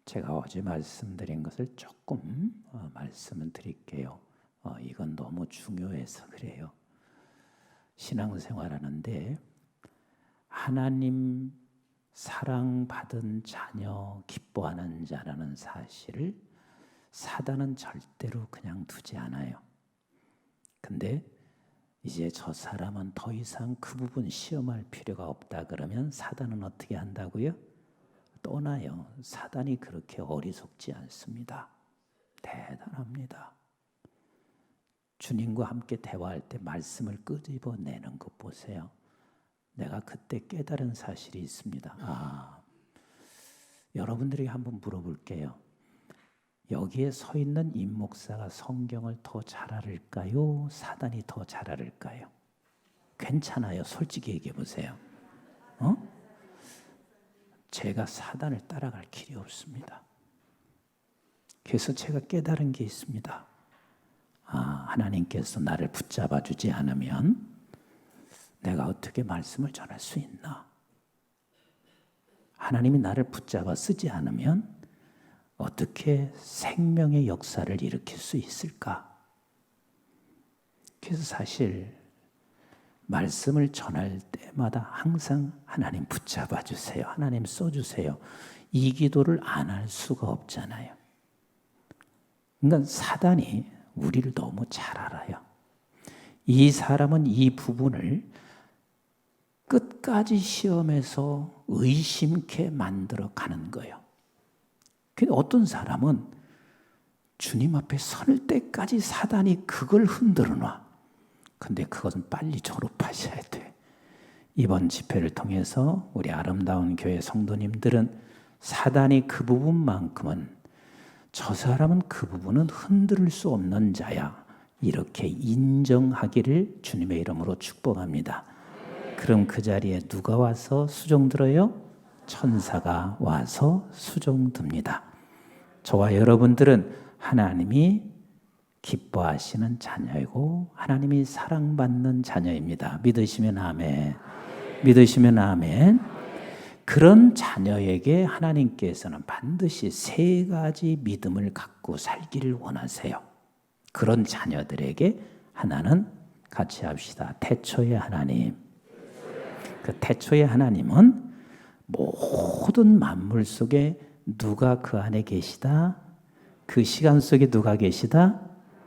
제가 어제 말씀드린 것을 조금 말씀을 드릴게요. 이건 너무 중요해서 그래요. 신앙생활하는데 하나님 사랑받은 자녀, 기뻐하는 자라는 사실을 사단은 절대로 그냥 두지 않아요. 근데 이제 저 사람은 더 이상 그 부분 시험할 필요가 없다 그러면 사단은 어떻게 한다고요? 떠나요. 사단이 그렇게 어리석지 않습니다. 대단합니다. 주님과 함께 대화할 때 말씀을 끄집어내는 것 보세요. 내가 그때 깨달은 사실이 있습니다. 여러분들에게 한번 물어볼게요. 여기에 서 있는 임 목사가 성경을 더 잘 알을까요? 사단이 더 잘 알을까요? 괜찮아요. 솔직히 얘기해 보세요. 제가 사단을 따라갈 길이 없습니다. 그래서 제가 깨달은 게 있습니다. 하나님께서 나를 붙잡아 주지 않으면 내가 어떻게 말씀을 전할 수 있나? 하나님이 나를 붙잡아 쓰지 않으면 어떻게 생명의 역사를 일으킬 수 있을까? 그래서 사실 말씀을 전할 때마다 항상 하나님 붙잡아 주세요. 하나님 써주세요. 이 기도를 안 할 수가 없잖아요. 그러니까 사단이 우리를 너무 잘 알아요. 이 사람은 이 부분을 끝까지 시험해서 의심케 만들어 가는 거예요. 근데 어떤 사람은 주님 앞에 설 때까지 사단이 그걸 흔들어 놔. 근데 그것은 빨리 졸업하셔야 돼. 이번 집회를 통해서 우리 아름다운 교회 성도님들은 사단이 그 부분만큼은 저 사람은 그 부분은 흔들 수 없는 자야. 이렇게 인정하기를 주님의 이름으로 축복합니다. 그럼 그 자리에 누가 와서 수종 들어요? 천사가 와서 수종 듭니다. 저와 여러분들은 하나님이 기뻐하시는 자녀이고 하나님이 사랑받는 자녀입니다. 믿으시면 아멘. 믿으시면 아멘. 그런 자녀에게 하나님께서는 반드시 세 가지 믿음을 갖고 살기를 원하세요. 그런 자녀들에게 하나는 같이 합시다. 태초의 하나님. 그 태초의 하나님은 모든 만물 속에 누가 그 안에 계시다? 그 시간 속에 누가 계시다?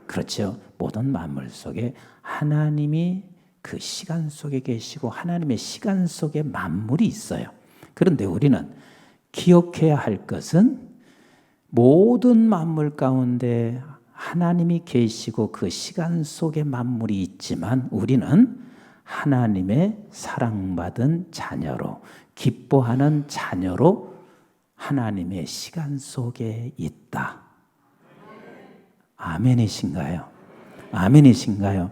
그렇죠. 모든 만물 속에 하나님이 그 시간 속에 계시고 하나님의 시간 속에 만물이 있어요. 그런데 우리는 기억해야 할 것은 모든 만물 가운데 하나님이 계시고 그 시간 속에 만물이 있지만 우리는 하나님의 사랑받은 자녀로 기뻐하는 자녀로 하나님의 시간 속에 있다. 아멘이신가요? 아멘이신가요?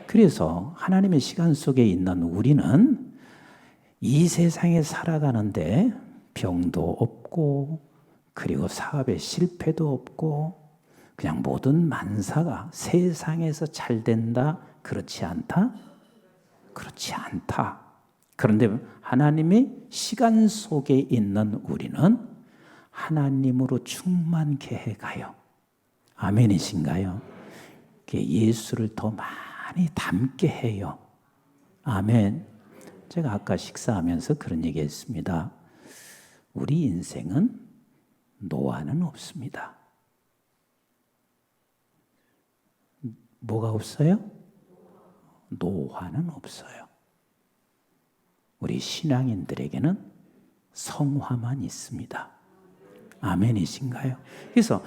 그래서 하나님의 시간 속에 있는 우리는 이 세상에 살아가는데 병도 없고 그리고 사업에 실패도 없고 그냥 모든 만사가 세상에서 잘 된다? 그렇지 않다? 그렇지 않다. 그런데 하나님의 시간 속에 있는 우리는 하나님으로 충만케 해가요. 아멘이신가요? 예수를 더 많이 닮게 해요. 아멘. 제가 아까 식사하면서 그런 얘기했습니다. 우리 인생은 노화는 없습니다. 뭐가 없어요? 노화는 없어요. 우리 신앙인들에게는 성화만 있습니다. 아멘이신가요? 그래서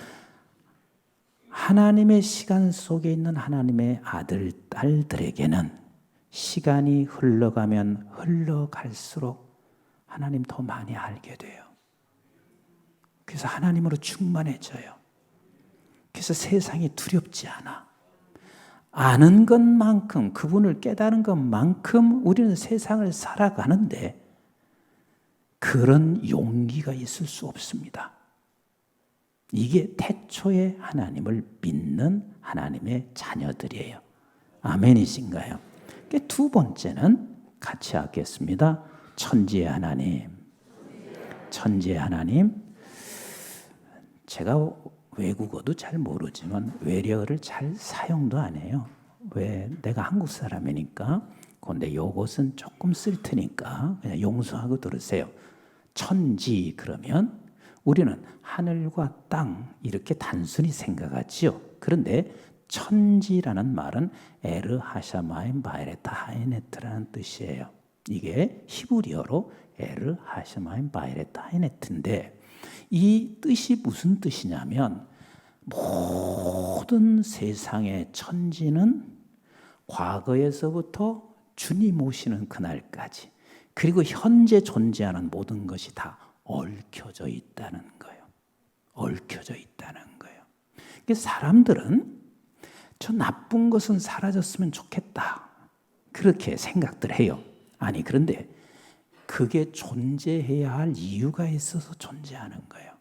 하나님의 시간 속에 있는 하나님의 아들, 딸들에게는 시간이 흘러가면 흘러갈수록 하나님 더 많이 알게 돼요. 그래서 하나님으로 충만해져요. 그래서 세상이 두렵지 않아. 아는 것만큼, 그분을 깨달은 것만큼 우리는 세상을 살아가는데 그런 용기가 있을 수 없습니다. 이게 태초의 하나님을 믿는 하나님의 자녀들이에요. 아멘이신가요? 두 번째는 같이 하겠습니다. 천지의 하나님. 천지의 하나님. 제가 외국어도 잘 모르지만 외래어를 잘 사용도 안 해요. 왜? 내가 한국 사람이니까. 근데 요것은 조금 쓸 테니까 그냥 용서하고 들으세요. 천지 그러면 우리는 하늘과 땅 이렇게 단순히 생각하지요. 그런데 천지라는 말은 에르 하샤마임 바이레타 하이네트라는 뜻이에요. 이게 히브리어로 에르 하샤마임 바이레타 하이네트인데 이 뜻이 무슨 뜻이냐면 모든 세상의 천지는 과거에서부터 주님 오시는 그날까지 그리고 현재 존재하는 모든 것이 다 얽혀져 있다는 거예요. 얽혀져 있다는 거예요. 그래서 사람들은 저 나쁜 것은 사라졌으면 좋겠다. 그렇게 생각들 해요. 아니 그런데 그게 존재해야 할 이유가 있어서 존재하는 거예요.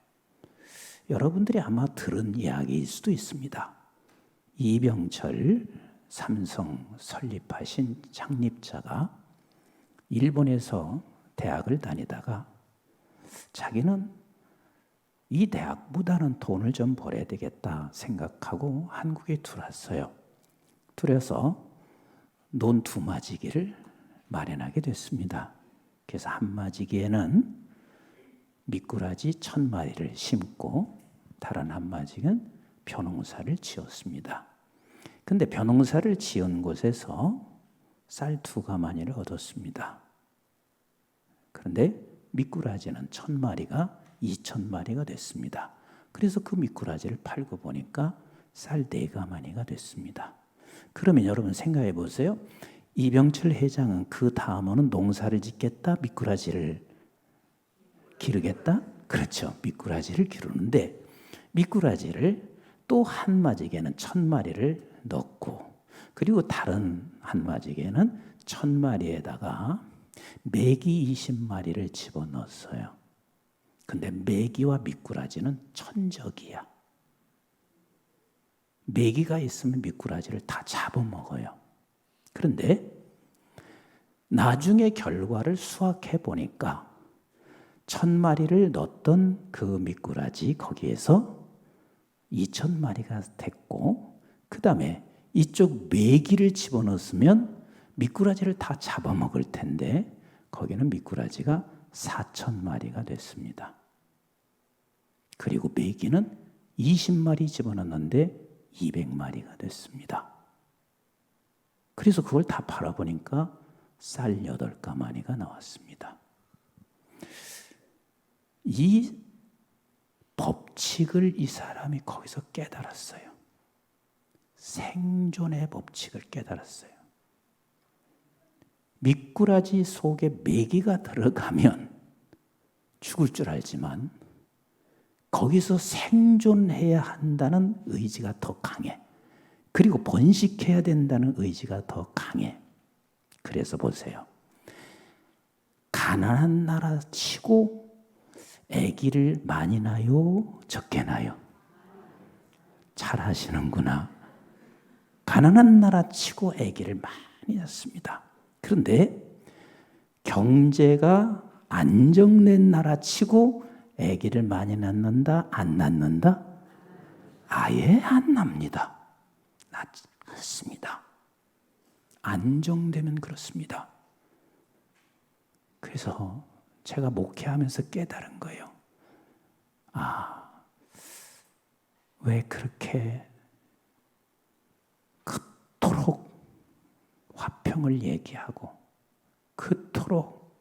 여러분들이 아마 들은 이야기일 수도 있습니다. 이병철 삼성 설립하신 창립자가 일본에서 대학을 다니다가 자기는 이 대학보다는 돈을 좀 벌어야 되겠다 생각하고 한국에 들어왔어요. 들어서 논 두마지기를 마련하게 됐습니다. 그래서 한마지기에는 미꾸라지 1000마리를 심고 다른 한마지기는 벼농사를 지었습니다. 근데 벼농사를 지은 곳에서 쌀 2가마니를 얻었습니다. 그런데 미꾸라지는 1000마리가 2000마리가 됐습니다. 그래서 그 미꾸라지를 팔고 보니까 쌀 4가마니가 됐습니다. 그러면 여러분 생각해 보세요. 이병철 회장은 그 다음에는 농사를 짓겠다, 미꾸라지를 기르겠다? 그렇죠. 미꾸라지를 기르는데 미꾸라지를 또 한마지개는 1000마리를 넣고 그리고 다른 한마지개는 1000마리에다가 메기 20마리를 집어넣었어요. 근데 메기와 미꾸라지는 천적이야. 메기가 있으면 미꾸라지를 다 잡아먹어요. 그런데 나중에 결과를 수확해 보니까 1000마리를 넣었던 그 미꾸라지 거기에서 2000마리가 됐고 그 다음에 이쪽 메기를 집어넣었으면 미꾸라지를 다 잡아먹을 텐데 거기는 미꾸라지가 4000마리가 됐습니다. 그리고 메기는 20마리 집어넣었는데 200마리가 됐습니다. 그래서 그걸 다 팔아보니까 쌀 8가마니가 나왔습니다. 이 법칙을 이 사람이 거기서 깨달았어요. 생존의 법칙을 깨달았어요. 미꾸라지 속에 메기가 들어가면 죽을 줄 알지만 거기서 생존해야 한다는 의지가 더 강해. 그리고 번식해야 된다는 의지가 더 강해. 그래서 보세요. 가난한 나라 치고 아기를 많이 낳아요? 적게 낳아요? 잘 하시는구나. 가난한 나라 치고 아기를 많이 낳습니다. 그런데 경제가 안정된 나라 치고 아기를 많이 낳는다? 안 낳는다? 아예 안 납니다. 낳지 않습니다. 안정되면 그렇습니다. 그래서 제가 목회하면서 깨달은 거예요. 왜 그렇게 그토록 화평을 얘기하고 그토록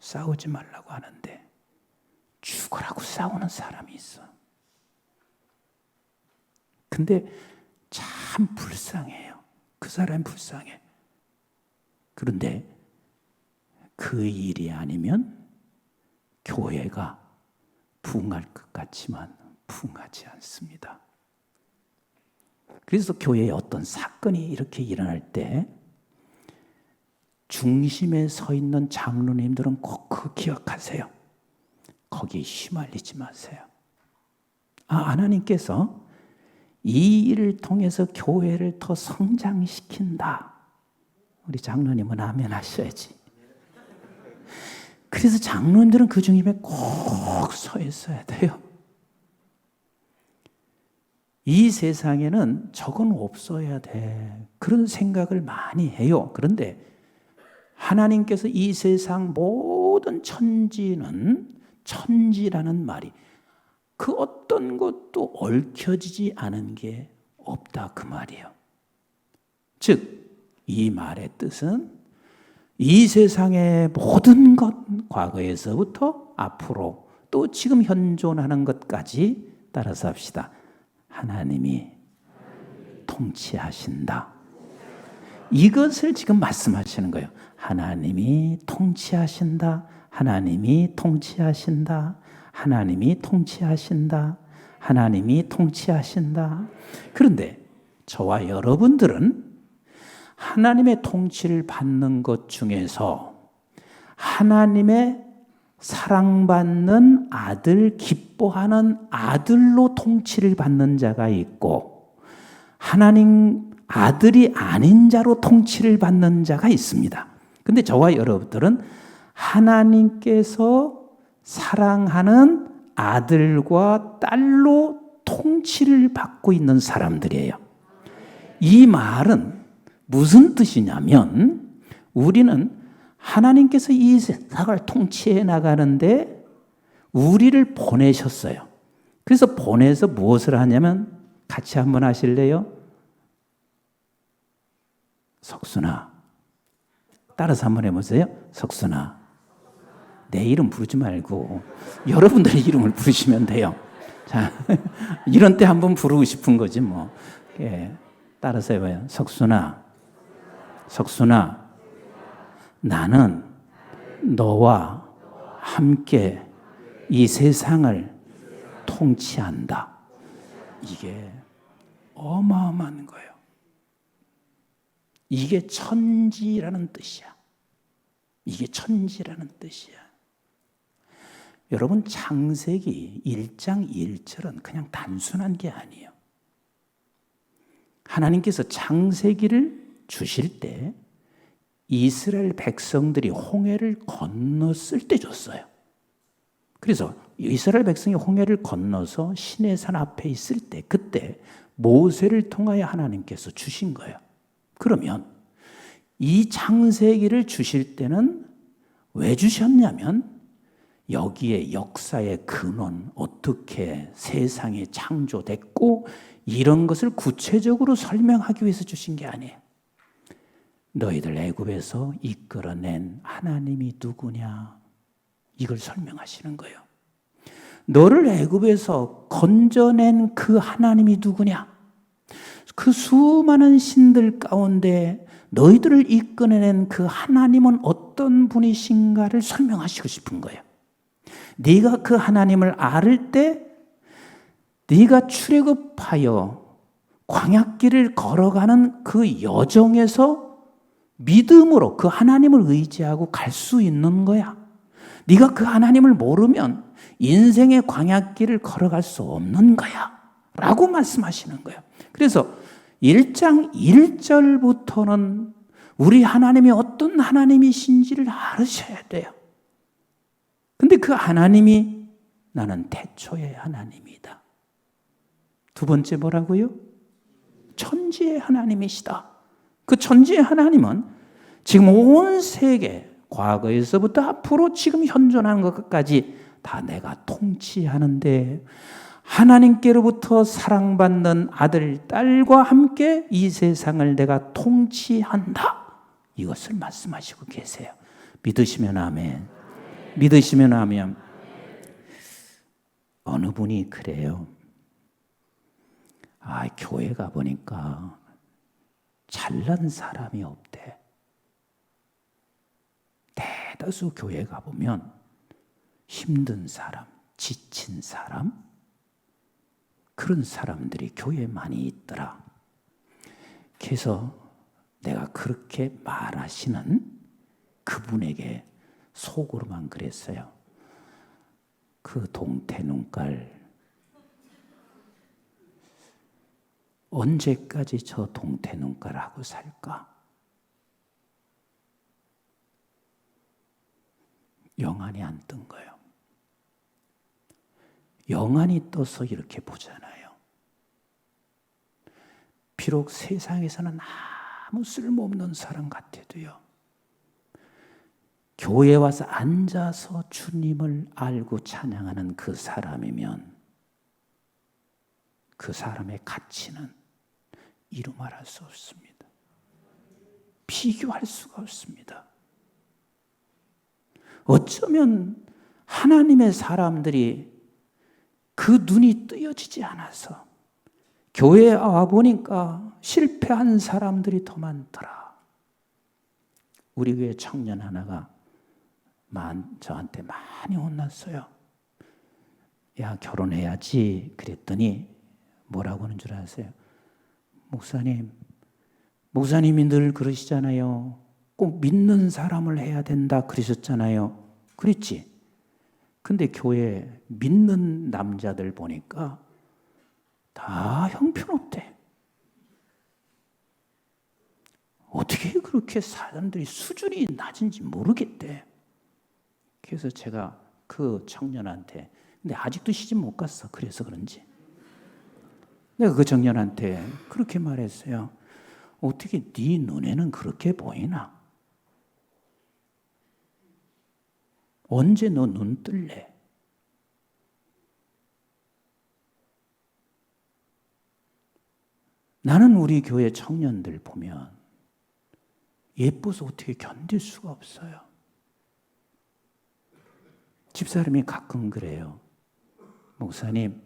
싸우지 말라고 하는데 죽으라고 싸우는 사람이 있어. 근데 참 불쌍해요. 그 사람이 불쌍해. 그런데 그 일이 아니면 교회가 부흥할 것 같지만 부흥하지 않습니다. 그래서 교회에 어떤 사건이 이렇게 일어날 때 중심에 서 있는 장로님들은 꼭 그거 기억하세요. 거기에 휘말리지 마세요. 하나님께서 이 일을 통해서 교회를 더 성장시킨다. 우리 장로님은 아멘 하셔야지. 그래서 장로님들은 그 중심에 꼭 서 있어야 돼요. 이 세상에는 저건 없어야 돼. 그런 생각을 많이 해요. 그런데 하나님께서 이 세상 모든 천지라는 말이 그 어떤 것도 얽혀지지 않은 게 없다 그 말이에요. 즉 이 말의 뜻은 이 세상의 모든 것, 과거에서부터 앞으로 또 지금 현존하는 것까지 따라서 합시다. 하나님이 통치하신다. 이것을 지금 말씀하시는 거예요. 하나님이 통치하신다. 하나님이 통치하신다. 하나님이 통치하신다. 하나님이 통치하신다. 그런데 저와 여러분들은 하나님의 통치를 받는 것 중에서 하나님의 사랑받는 아들, 기뻐하는 아들로 통치를 받는 자가 있고 하나님 아들이 아닌 자로 통치를 받는 자가 있습니다. 그런데 저와 여러분들은 하나님께서 사랑하는 아들과 딸로 통치를 받고 있는 사람들이에요. 이 말은 무슨 뜻이냐면 우리는 하나님께서 이 세상을 통치해 나가는데 우리를 보내셨어요. 그래서 보내서 무엇을 하냐면 같이 한번 하실래요? 석순아, 따라서 한번 해보세요. 석순아, 내 이름 부르지 말고 여러분들의 이름을 부르시면 돼요. 자, 이런 때 한번 부르고 싶은 거지 뭐. 예, 따라서 해봐요. 석순아, 석순아, 나는 너와 함께 이 세상을 통치한다. 이게 어마어마한 거예요. 이게 천지라는 뜻이야. 이게 천지라는 뜻이야. 여러분, 창세기 1장 1절은 그냥 단순한 게 아니에요. 하나님께서 창세기를 주실 때 이스라엘 백성들이 홍해를 건넜을 때 줬어요. 그래서 이스라엘 백성이 홍해를 건너서 시내산 앞에 있을 때 그때 모세를 통하여 하나님께서 주신 거예요. 그러면 이 창세기를 주실 때는 왜 주셨냐면 여기에 역사의 근원, 어떻게 세상이 창조됐고 이런 것을 구체적으로 설명하기 위해서 주신 게 아니에요. 너희들 애굽에서 이끌어낸 하나님이 누구냐? 이걸 설명하시는 거예요. 너를 애굽에서 건져낸 그 하나님이 누구냐? 그 수많은 신들 가운데 너희들을 이끌어낸 그 하나님은 어떤 분이신가를 설명하시고 싶은 거예요. 네가 그 하나님을 알을 때 네가 출애굽하여 광야길을 걸어가는 그 여정에서 믿음으로 그 하나님을 의지하고 갈 수 있는 거야. 네가 그 하나님을 모르면 인생의 광야길을 걸어갈 수 없는 거야 라고 말씀하시는 거예요. 그래서 1장 1절부터는 우리 하나님이 어떤 하나님이신지를 알으셔야 돼요. 근데 그 하나님이 나는 태초의 하나님이다. 두 번째 뭐라고요? 천지의 하나님이시다. 그 천지의 하나님은 지금 온 세계, 과거에서부터 앞으로 지금 현존하는 것까지 다 내가 통치하는데 하나님께로부터 사랑받는 아들, 딸과 함께 이 세상을 내가 통치한다. 이것을 말씀하시고 계세요. 믿으시면 아멘. 믿으시면 아멘. 어느 분이 그래요. 교회 가보니까 잘난 사람이 없대. 대다수 교회 가보면 힘든 사람, 지친 사람, 그런 사람들이 교회에 많이 있더라. 그래서 내가 그렇게 말하시는 그분에게 속으로만 그랬어요. 그 동태 눈깔 언제까지 저 동태 눈깔하고 살까? 영안이 안 뜬 거예요. 영안이 떠서 이렇게 보잖아요. 비록 세상에서는 아무 쓸모없는 사람 같아도요, 교회에 와서 앉아서 주님을 알고 찬양하는 그 사람이면 그 사람의 가치는 이루 말할 수 없습니다. 비교할 수가 없습니다. 어쩌면 하나님의 사람들이 그 눈이 뜨여지지 않아서 교회에 와보니까 실패한 사람들이 더 많더라. 우리 교회 청년 하나가 저한테 많이 혼났어요. 야, 결혼해야지. 그랬더니 뭐라고 하는 줄 아세요? 목사님이 늘 그러시잖아요. 꼭 믿는 사람을 해야 된다 그러셨잖아요. 그랬지? 근데 교회 믿는 남자들 보니까 다 형편없대. 어떻게 그렇게 사람들이 수준이 낮은지 모르겠대. 그래서 제가 그 청년한테, 근데 아직도 시집 못 갔어. 그래서 그런지. 내가 그 청년한테 그렇게 말했어요. 어떻게 네 눈에는 그렇게 보이나? 언제 너 눈 뜰래? 나는 우리 교회 청년들 보면 예뻐서 어떻게 견딜 수가 없어요. 집사람이 가끔 그래요. 목사님,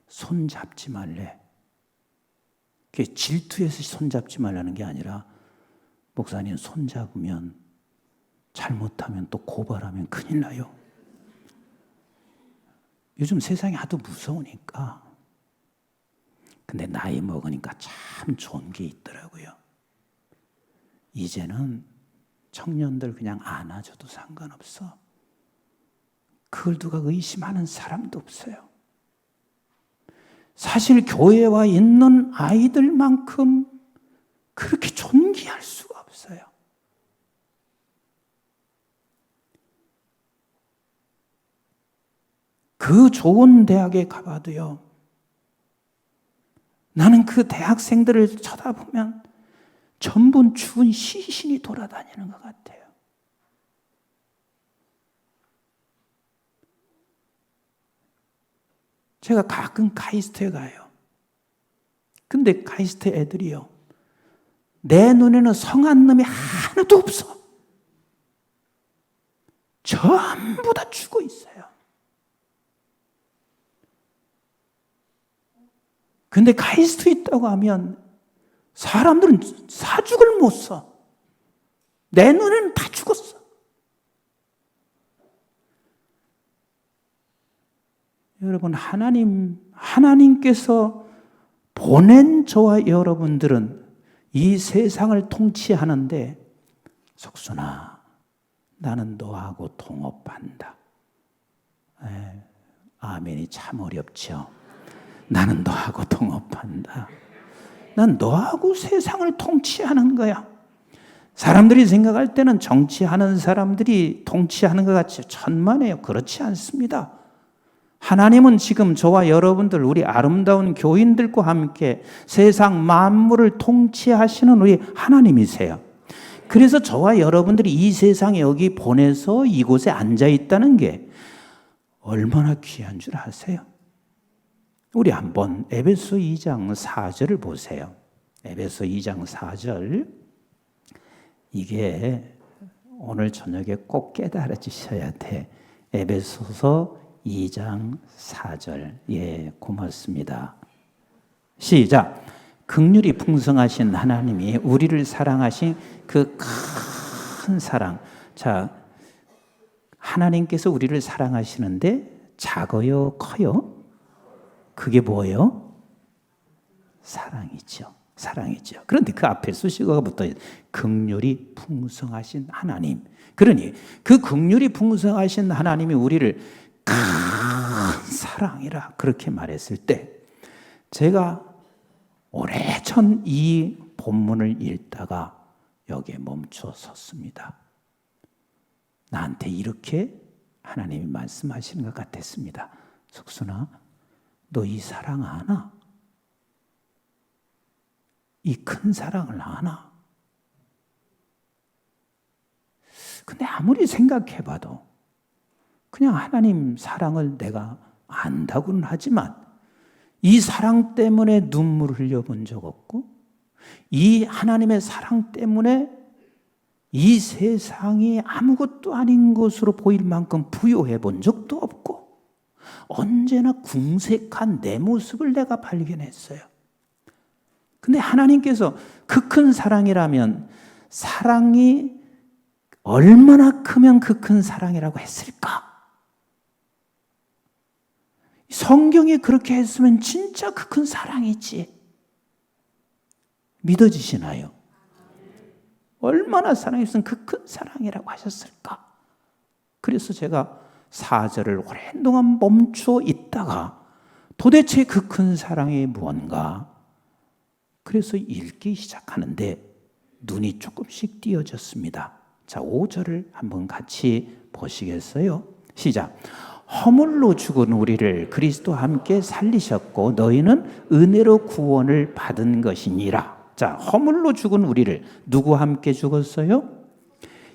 손 잡지 말래. 그게 질투해서 손 잡지 말라는 게 아니라, 목사님 손 잡으면 잘못하면 또 고발하면 큰일 나요. 요즘 세상이 하도 무서우니까. 근데 나이 먹으니까 참 좋은 게 있더라고요. 이제는 청년들 그냥 안아줘도 상관없어. 그걸 누가 의심하는 사람도 없어요. 사실 교회에 와 있는 아이들만큼 그렇게 존귀할 수가 없어요. 그 좋은 대학에 가봐도요, 나는 그 대학생들을 쳐다보면 전부 죽은 시신이 돌아다니는 것 같아요. 제가 가끔 카이스트에 가요. 근데 카이스트 애들이요, 내 눈에는 성한 놈이 하나도 없어. 전부 다 죽어 있어요. 근데 카이스트 있다고 하면 사람들은 사죽을 못 써. 내 눈에는 다 죽었어. 여러분, 하나님께서 보낸 저와 여러분들은 이 세상을 통치하는데, 석순아, 나는 너하고 동업한다. 아멘이 참 어렵죠. 나는 너하고 동업한다. 난 너하고 세상을 통치하는 거야. 사람들이 생각할 때는 정치하는 사람들이 통치하는 것 같이 천만에요. 그렇지 않습니다. 하나님은 지금 저와 여러분들, 우리 아름다운 교인들과 함께 세상 만물을 통치하시는 우리 하나님이세요. 그래서 저와 여러분들이 이 세상에 여기 보내서 이곳에 앉아 있다는 게 얼마나 귀한 줄 아세요? 우리 한번 에베소 2장 4절을 보세요. 에베소 2장 4절. 이게 오늘 저녁에 꼭 깨달아지셔야 돼. 에베소서 2장 4절. 예, 고맙습니다. 시작. 긍휼이 풍성하신 하나님이 우리를 사랑하신 그 큰 사랑. 자, 하나님께서 우리를 사랑하시는데 작아요, 커요? 그게 뭐예요? 사랑이죠. 사랑이죠. 그런데 그 앞에 수식어가 붙어요. 긍휼이 풍성하신 하나님. 그러니 그 긍휼이 풍성하신 하나님이 우리를 큰 사랑이라 그렇게 말했을 때, 제가 오래전 이 본문을 읽다가 여기에 멈춰 섰습니다. 나한테 이렇게 하나님이 말씀하시는 것 같았습니다. 석순아, 너 이 사랑 아나? 이 큰 사랑을 아나? 근데 아무리 생각해봐도 그냥 하나님 사랑을 내가 안다고는 하지만 이 사랑 때문에 눈물을 흘려본 적 없고 이 하나님의 사랑 때문에 이 세상이 아무것도 아닌 것으로 보일 만큼 부요해 본 적도 없고 언제나 궁색한 내 모습을 내가 발견했어요. 근데 하나님께서 그 큰 사랑이라면 사랑이 얼마나 크면 그 큰 사랑이라고 했을까? 성경이 그렇게 했으면 진짜 그 큰 사랑이지. 믿어지시나요? 얼마나 사랑했으면 그 큰 사랑이라고 하셨을까? 그래서 제가 4절을 오랜동안 멈춰 있다가 도대체 그 큰 사랑이 무언가? 그래서 읽기 시작하는데 눈이 조금씩 띄어졌습니다. 자, 5절을 한번 같이 보시겠어요? 시작. 허물로 죽은 우리를 그리스도와 함께 살리셨고 너희는 은혜로 구원을 받은 것이니라. 자, 허물로 죽은 우리를 누구와 함께 죽었어요?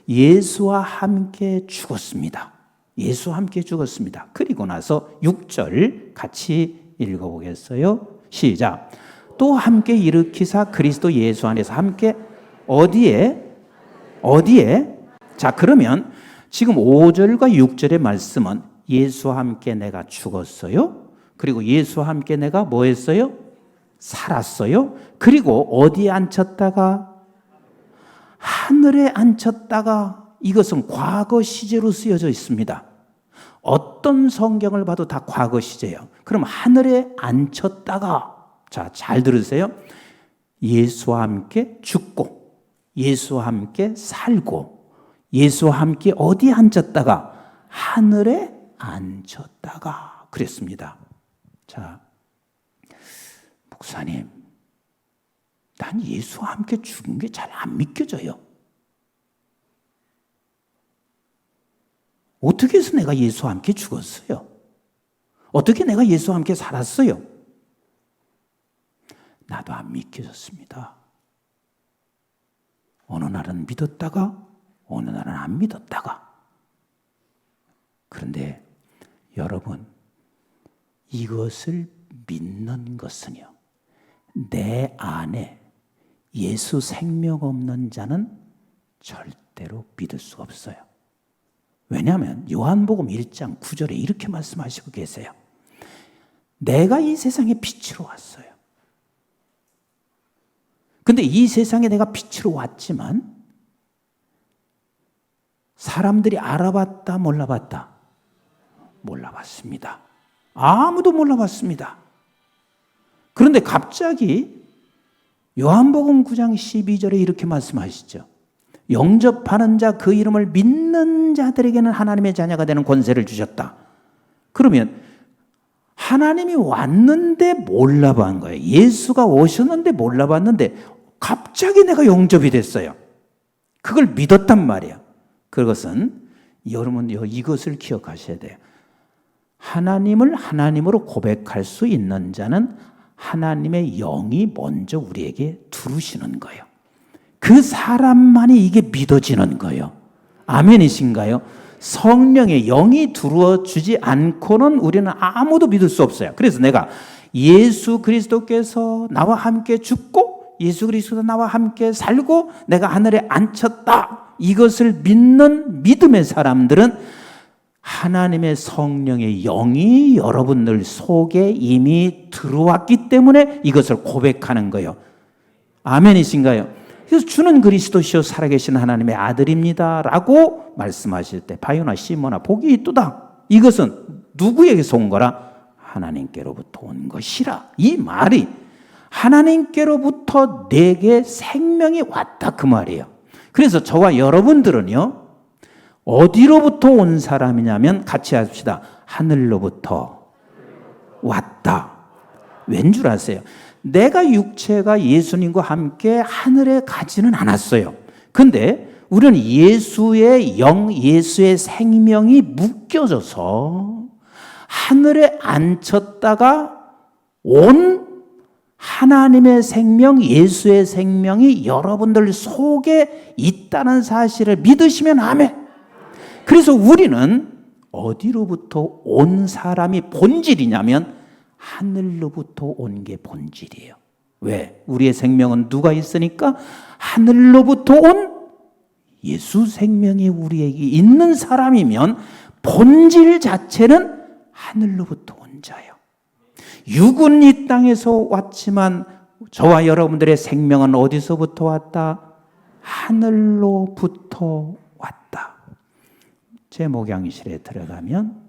예수와 함께 죽었습니다. 예수와 함께 죽었습니다. 그리고 나서 6절 같이 읽어보겠어요? 시작. 또 함께 일으키사 그리스도 예수 안에서 함께 어디에? 자, 그러면 지금 5절과 6절의 말씀은 예수와 함께 내가 죽었어요. 그리고 예수와 함께 내가 뭐 했어요? 살았어요. 그리고 어디에 앉혔다가? 하늘에 앉혔다가. 이것은 과거 시제로 쓰여져 있습니다. 어떤 성경을 봐도 다 과거 시제예요. 그럼 하늘에 앉혔다가, 자, 잘 들으세요. 예수와 함께 죽고 예수와 함께 살고 예수와 함께 어디에 앉혔다가? 하늘에 앉혔다가 그랬습니다. 자, 목사님, 난 예수와 함께 죽은 게 잘 안 믿겨져요. 어떻게 해서 내가 예수와 함께 죽었어요? 어떻게 내가 예수와 함께 살았어요? 나도 안 믿겨졌습니다. 어느 날은 믿었다가 어느 날은 안 믿었다가. 그런데 여러분, 이것을 믿는 것은요, 내 안에 예수 생명 없는 자는 절대로 믿을 수가 없어요. 왜냐하면 요한복음 1장 9절에 이렇게 말씀하시고 계세요. 내가 이 세상에 빛으로 왔어요. 근데 이 세상에 내가 빛으로 왔지만 사람들이 알아봤다 몰라봤다? 몰라봤습니다. 아무도 몰라봤습니다. 그런데 갑자기 요한복음 9장 12절에 이렇게 말씀하시죠. 영접하는 자 그 이름을 믿는 자들에게는 하나님의 자녀가 되는 권세를 주셨다. 그러면 하나님이 왔는데 몰라본 거예요. 예수가 오셨는데 몰라봤는데 갑자기 내가 영접이 됐어요. 그걸 믿었단 말이에요. 그것은 여러분 이것을 기억하셔야 돼요. 하나님을 하나님으로 고백할 수 있는 자는 하나님의 영이 먼저 우리에게 두르시는 거예요. 그 사람만이 이게 믿어지는 거예요. 아멘이신가요? 성령의 영이 들어와 주지 않고는 우리는 아무도 믿을 수 없어요. 그래서 내가 예수 그리스도께서 나와 함께 죽고 예수 그리스도 나와 함께 살고 내가 하늘에 앉혔다. 이것을 믿는 믿음의 사람들은 하나님의 성령의 영이 여러분들 속에 이미 들어왔기 때문에 이것을 고백하는 거예요. 아멘이신가요? 그래서 주는 그리스도시요 살아계신 하나님의 아들입니다 라고 말씀하실 때 바요나 시모나 복이 있도다. 이것은 누구에게서 온 거라? 하나님께로부터 온 것이라. 이 말이 하나님께로부터 내게 생명이 왔다 그 말이에요. 그래서 저와 여러분들은요 어디로부터 온 사람이냐면 같이 합시다. 하늘로부터 왔다. 왠 줄 아세요? 내가 육체가 예수님과 함께 하늘에 가지는 않았어요. 근데 우리는 예수의 영, 예수의 생명이 묶여져서 하늘에 앉혔다가 온 하나님의 생명, 예수의 생명이 여러분들 속에 있다는 사실을 믿으시면 아멘. 그래서 우리는 어디로부터 온 사람이 본질이냐면 하늘로부터 온 게 본질이에요. 왜? 우리의 생명은 누가 있으니까? 하늘로부터 온 예수 생명이 우리에게 있는 사람이면 본질 자체는 하늘로부터 온 자예요. 육은 이 땅에서 왔지만 저와 여러분들의 생명은 어디서부터 왔다? 하늘로부터 왔다. 제 목양실에 들어가면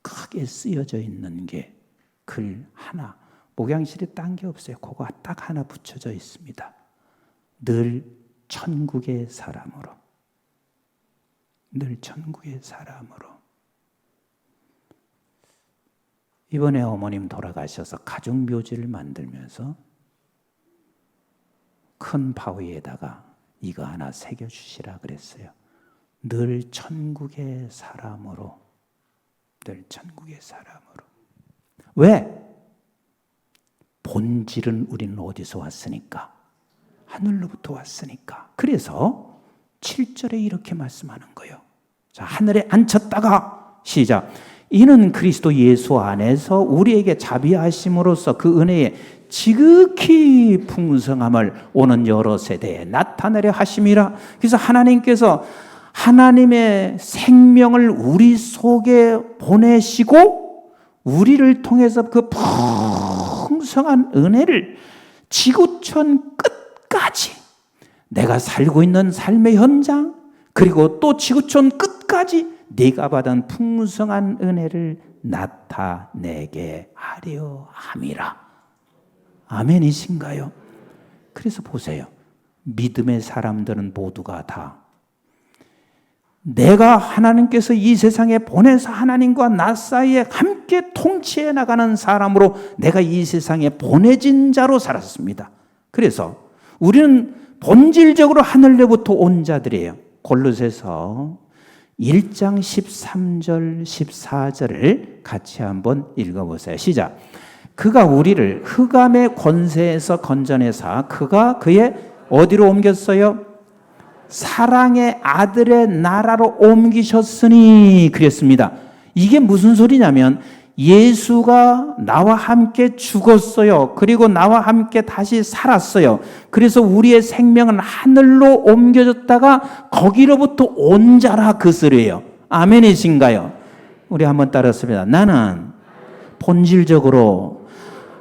크게 쓰여져 있는 게 글 하나. 목양실에 딴 게 없어요. 그거 딱 하나 붙여져 있습니다. 늘 천국의 사람으로. 늘 천국의 사람으로. 이번에 어머님 돌아가셔서 가족묘지를 만들면서 큰 바위에다가 이거 하나 새겨주시라 그랬어요. 늘 천국의 사람으로. 늘 천국의 사람으로. 왜? 본질은 우리는 어디서 왔으니까? 하늘로부터 왔으니까. 그래서 7절에 이렇게 말씀하는 거예요. 자, 하늘에 앉혔다가 시작. 이는 그리스도 예수 안에서 우리에게 자비하심으로써 그 은혜의 지극히 풍성함을 오는 여러 세대에 나타내려 하심이라. 그래서 하나님께서 하나님의 생명을 우리 속에 보내시고 우리를 통해서 그 풍성한 은혜를 지구촌 끝까지 내가 살고 있는 삶의 현장 그리고 또 지구촌 끝까지 네가 받은 풍성한 은혜를 나타내게 하려 함이라. 아멘이신가요? 그래서 보세요. 믿음의 사람들은 모두가 다 내가 하나님께서 이 세상에 보내서 하나님과 나 사이에 함께 통치해 나가는 사람으로 내가 이 세상에 보내진 자로 살았습니다. 그래서 우리는 본질적으로 하늘로부터 온 자들이에요. 골로새서 1장 13절 14절을 같이 한번 읽어보세요. 시작. 그가 우리를 흑암의 권세에서 건져내사 그가 그의 어디로 옮겼어요? 사랑의 아들의 나라로 옮기셨으니 그랬습니다. 이게 무슨 소리냐면 예수가 나와 함께 죽었어요. 그리고 나와 함께 다시 살았어요. 그래서 우리의 생명은 하늘로 옮겨졌다가 거기로부터 온 자라 그 소리예요. 아멘이신가요? 우리 한번 따라했습니다. 나는 본질적으로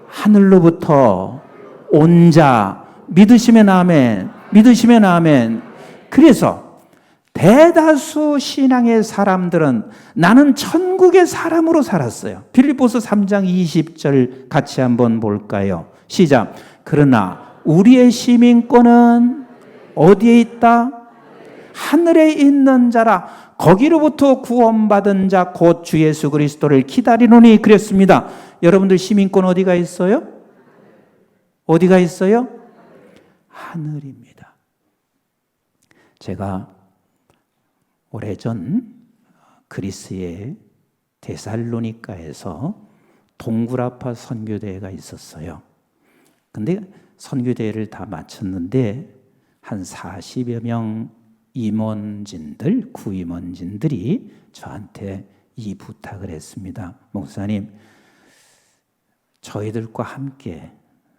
하늘로부터 온 자. 믿으시면 아멘. 믿으시면 아멘. 그래서 대다수 신앙의 사람들은 나는 천국의 사람으로 살았어요. 빌립보서 3장 20절 같이 한번 볼까요? 시작. 그러나 우리의 시민권은 어디에 있다? 하늘에 있는 자라. 거기로부터 구원받은 자 곧 주 예수 그리스도를 기다리노니 그랬습니다. 여러분들 시민권 어디가 있어요? 어디가 있어요? 하늘입니다. 제가 오래전 그리스의 데살로니가에서 동굴아파 선교대회가 있었어요. 근데 선교대회를 다 마쳤는데 한 40여 명 임원진들, 구임원진들이 저한테 이 부탁을 했습니다. 목사님, 저희들과 함께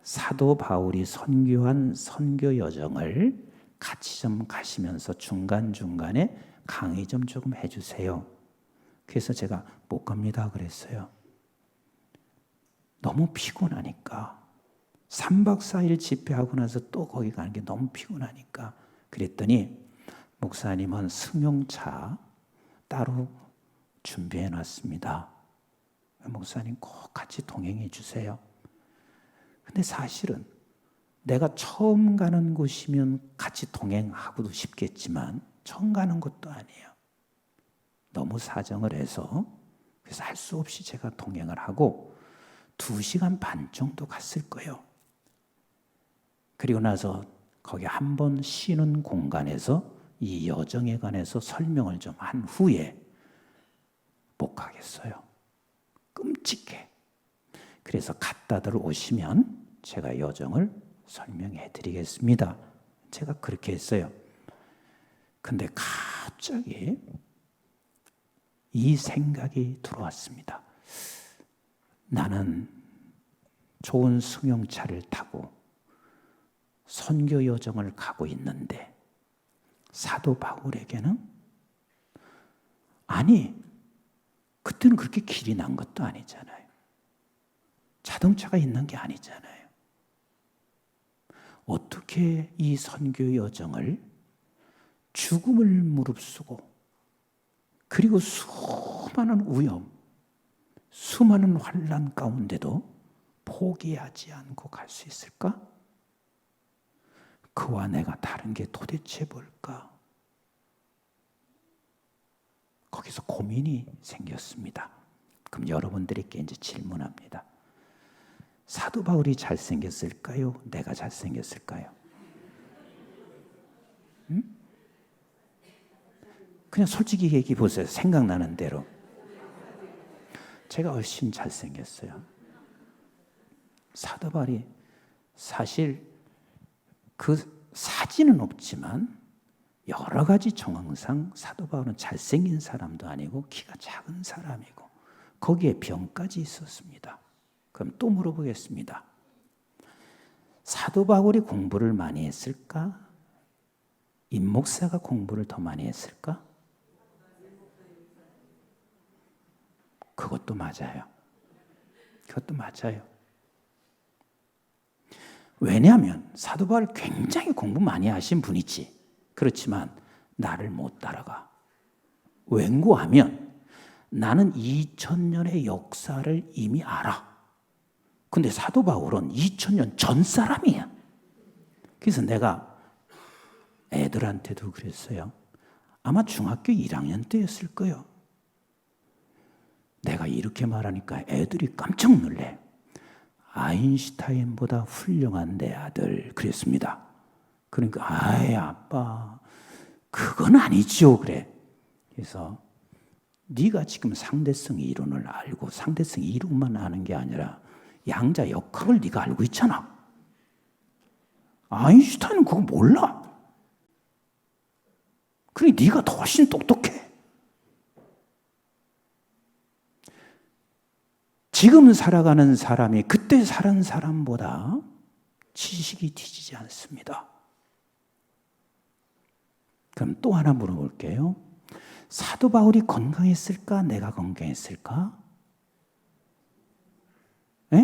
사도 바울이 선교한 선교 여정을 같이 좀 가시면서 중간중간에 강의 좀 조금 해주세요. 그래서 제가 못 갑니다 그랬어요. 너무 피곤하니까 3박 4일 집회하고 나서 또 거기 가는 게 너무 피곤하니까 그랬더니 목사님은 승용차 따로 준비해 놨습니다. 목사님 꼭 같이 동행해 주세요. 근데 사실은 내가 처음 가는 곳이면 같이 동행하고도 싶겠지만 처음 가는 곳도 아니에요. 너무 사정을 해서 그래서 할 수 없이 제가 동행을 하고 2시간 반 정도 갔을 거예요. 그리고 나서 거기 한 번 쉬는 공간에서 이 여정에 관해서 설명을 좀 한 후에 못 가겠어요. 끔찍해. 그래서 갔다들 오시면 제가 여정을 설명해 드리겠습니다. 제가 그렇게 했어요. 근데 갑자기 이 생각이 들어왔습니다. 나는 좋은 승용차를 타고 선교 여정을 가고 있는데 사도 바울에게는 아니 그때는 그렇게 길이 난 것도 아니잖아요. 자동차가 있는 게 아니잖아요. 어떻게 이 선교 여정을 죽음을 무릅쓰고 그리고 수많은 위험, 수많은 환난 가운데도 포기하지 않고 갈 수 있을까? 그와 내가 다른 게 도대체 뭘까? 거기서 고민이 생겼습니다. 그럼 여러분들에게 이제 질문합니다. 사도 바울이 잘생겼을까요? 내가 잘생겼을까요? 응? 그냥 솔직히 얘기해 보세요. 생각나는 대로. 제가 훨씬 잘생겼어요. 사도 바울이 사실 그 사진은 없지만 여러 가지 정황상 사도 바울은 잘생긴 사람도 아니고 키가 작은 사람이고 거기에 병까지 있었습니다. 그럼 또 물어보겠습니다. 사도 바울이 공부를 많이 했을까? 임 목사가 공부를 더 많이 했을까? 그것도 맞아요. 그것도 맞아요. 왜냐하면 사도 바울 굉장히 공부 많이 하신 분이지. 그렇지만 나를 못 따라가. 왠고하면 나는 2000년의 역사를 이미 알아. 근데 사도 바울은 2000년 전 사람이야. 그래서 내가 애들한테도 그랬어요. 아마 중학교 1학년 때였을 거예요. 내가 이렇게 말하니까 애들이 깜짝 놀래. 아인슈타인보다 훌륭한 내 아들 그랬습니다. 그러니까 아이 아빠 그건 아니죠 그래. 그래서 네가 지금 상대성 이론을 알고 상대성 이론만 아는 게 아니라 양자 역학을 네가 알고 있잖아. 아인슈타인은 그거 몰라. 그래 네가 더 훨씬 똑똑해. 지금 살아가는 사람이 그때 살은 사람보다 지식이 뒤지지 않습니다. 그럼 또 하나 물어볼게요. 사도 바울이 건강했을까? 내가 건강했을까? 예?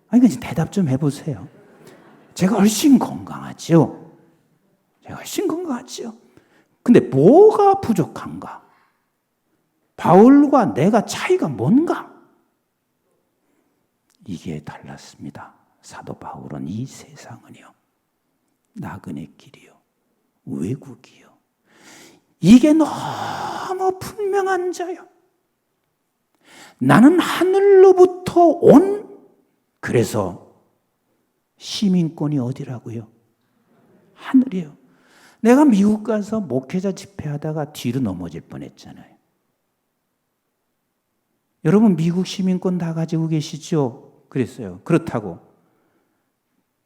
아니, 그냥 대답 좀 해보세요. 제가 훨씬 건강하죠. 제가 훨씬 건강하죠. 근데 뭐가 부족한가? 바울과 내가 차이가 뭔가? 이게 달랐습니다. 사도 바울은 이 세상은요, 나그네 길이요, 외국이요. 이게 너무 분명한 자요. 나는 하늘로부터 온, 그래서 시민권이 어디라고요? 하늘이요. 내가 미국 가서 목회자 집회하다가 뒤로 넘어질 뻔했잖아요. 여러분 미국 시민권 다 가지고 계시죠? 그랬어요. 그렇다고.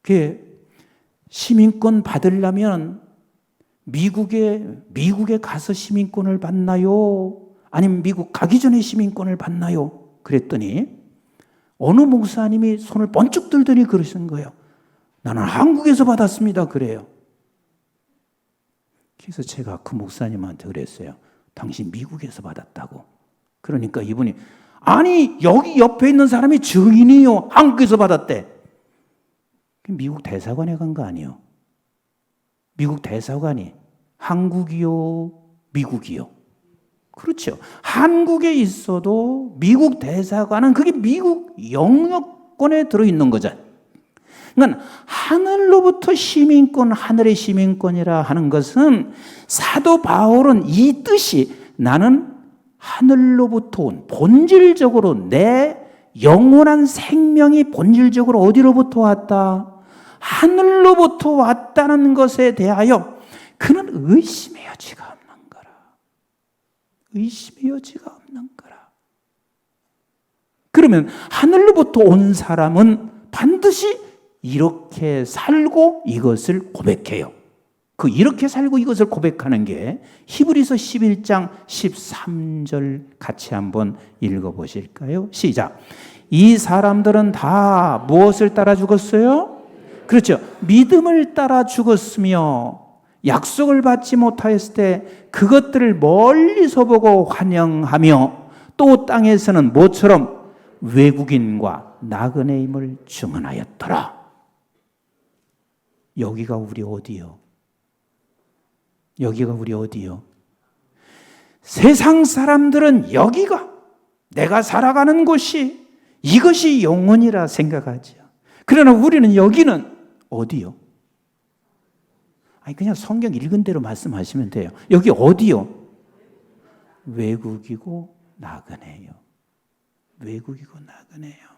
그 시민권 받으려면 미국에 가서 시민권을 받나요? 아니면 미국 가기 전에 시민권을 받나요? 그랬더니 어느 목사님이 손을 번쩍 들더니 그러신 거예요. 나는 한국에서 받았습니다. 그래요. 그래서 제가 그 목사님한테 그랬어요. 당신 미국에서 받았다고. 그러니까 이분이 아니 여기 옆에 있는 사람이 증인이요. 한국에서 받았대. 미국 대사관에 간 거 아니에요. 미국 대사관이 한국이요, 미국이요. 그렇죠. 한국에 있어도 미국 대사관은 그게 미국 영역권에 들어있는 거잖아요. 그러니까 하늘로부터 시민권, 하늘의 시민권이라 하는 것은 사도 바울은 이 뜻이 나는 하늘로부터 온 본질적으로 내 영원한 생명이 본질적으로 어디로부터 왔다? 하늘로부터 왔다는 것에 대하여 그는 의심의 여지가 없는 거라. 의심의 여지가 없는 거라. 그러면 하늘로부터 온 사람은 반드시 이렇게 살고 이것을 고백해요. 이렇게 살고 이것을 고백하는 게 히브리서 11장 13절 같이 한번 읽어보실까요? 시작. 이 사람들은 다 무엇을 따라 죽었어요? 그렇죠. 믿음을 따라 죽었으며 약속을 받지 못하였을 때 그것들을 멀리서 보고 환영하며 또 땅에서는 모처럼 외국인과 나그네임을 증언하였더라. 여기가 우리 어디요? 여기가 우리 어디요? 세상 사람들은 여기가 내가 살아가는 곳이 이것이 영혼이라 생각하죠. 그러나 우리는 여기는 어디요? 아니 그냥 성경 읽은 대로 말씀하시면 돼요. 여기 어디요? 외국이고 나그네요. 외국이고 나그네요.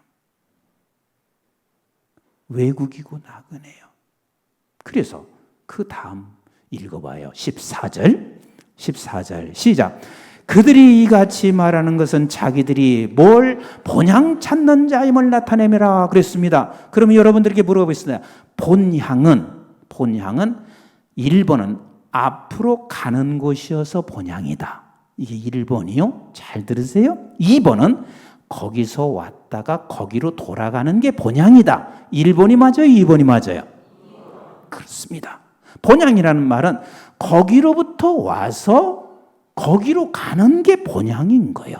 외국이고 나그네요. 그래서 그 다음 읽어봐요. 14절 시작. 그들이 이같이 말하는 것은 자기들이 뭘 본향 찾는 자임을 나타내매라 그랬습니다. 그러면 여러분들에게 물어보겠습니다. 본향은 1번은 앞으로 가는 곳이어서 본향이다. 이게 1번이요. 잘 들으세요. 2번은 거기서 왔다가 거기로 돌아가는 게 본향이다. 1번이 맞아요? 2번이 맞아요? 그렇습니다. 본향이라는 말은 거기로부터 와서 거기로 가는 게 본향인 거예요.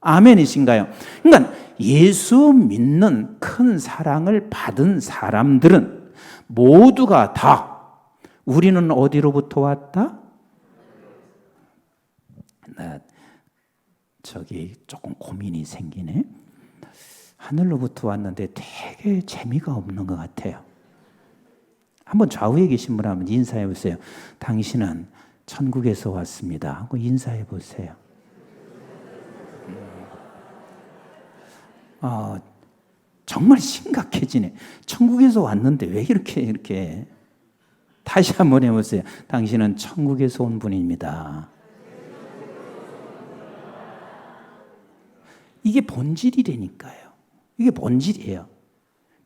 아멘이신가요? 그러니까 예수 믿는 큰 사랑을 받은 사람들은 모두가 다 우리는 어디로부터 왔다? 나 저기 조금 고민이 생기네. 하늘로부터 왔는데 되게 재미가 없는 것 같아요. 한번 좌우에 계신 분 한번 인사해 보세요. 당신은 천국에서 왔습니다 하고 인사해 보세요. 정말 심각해지네. 천국에서 왔는데 왜 이렇게 다시 한번 해보세요. 당신은 천국에서 온 분입니다. 이게 본질이라니까요. 이게 본질이에요.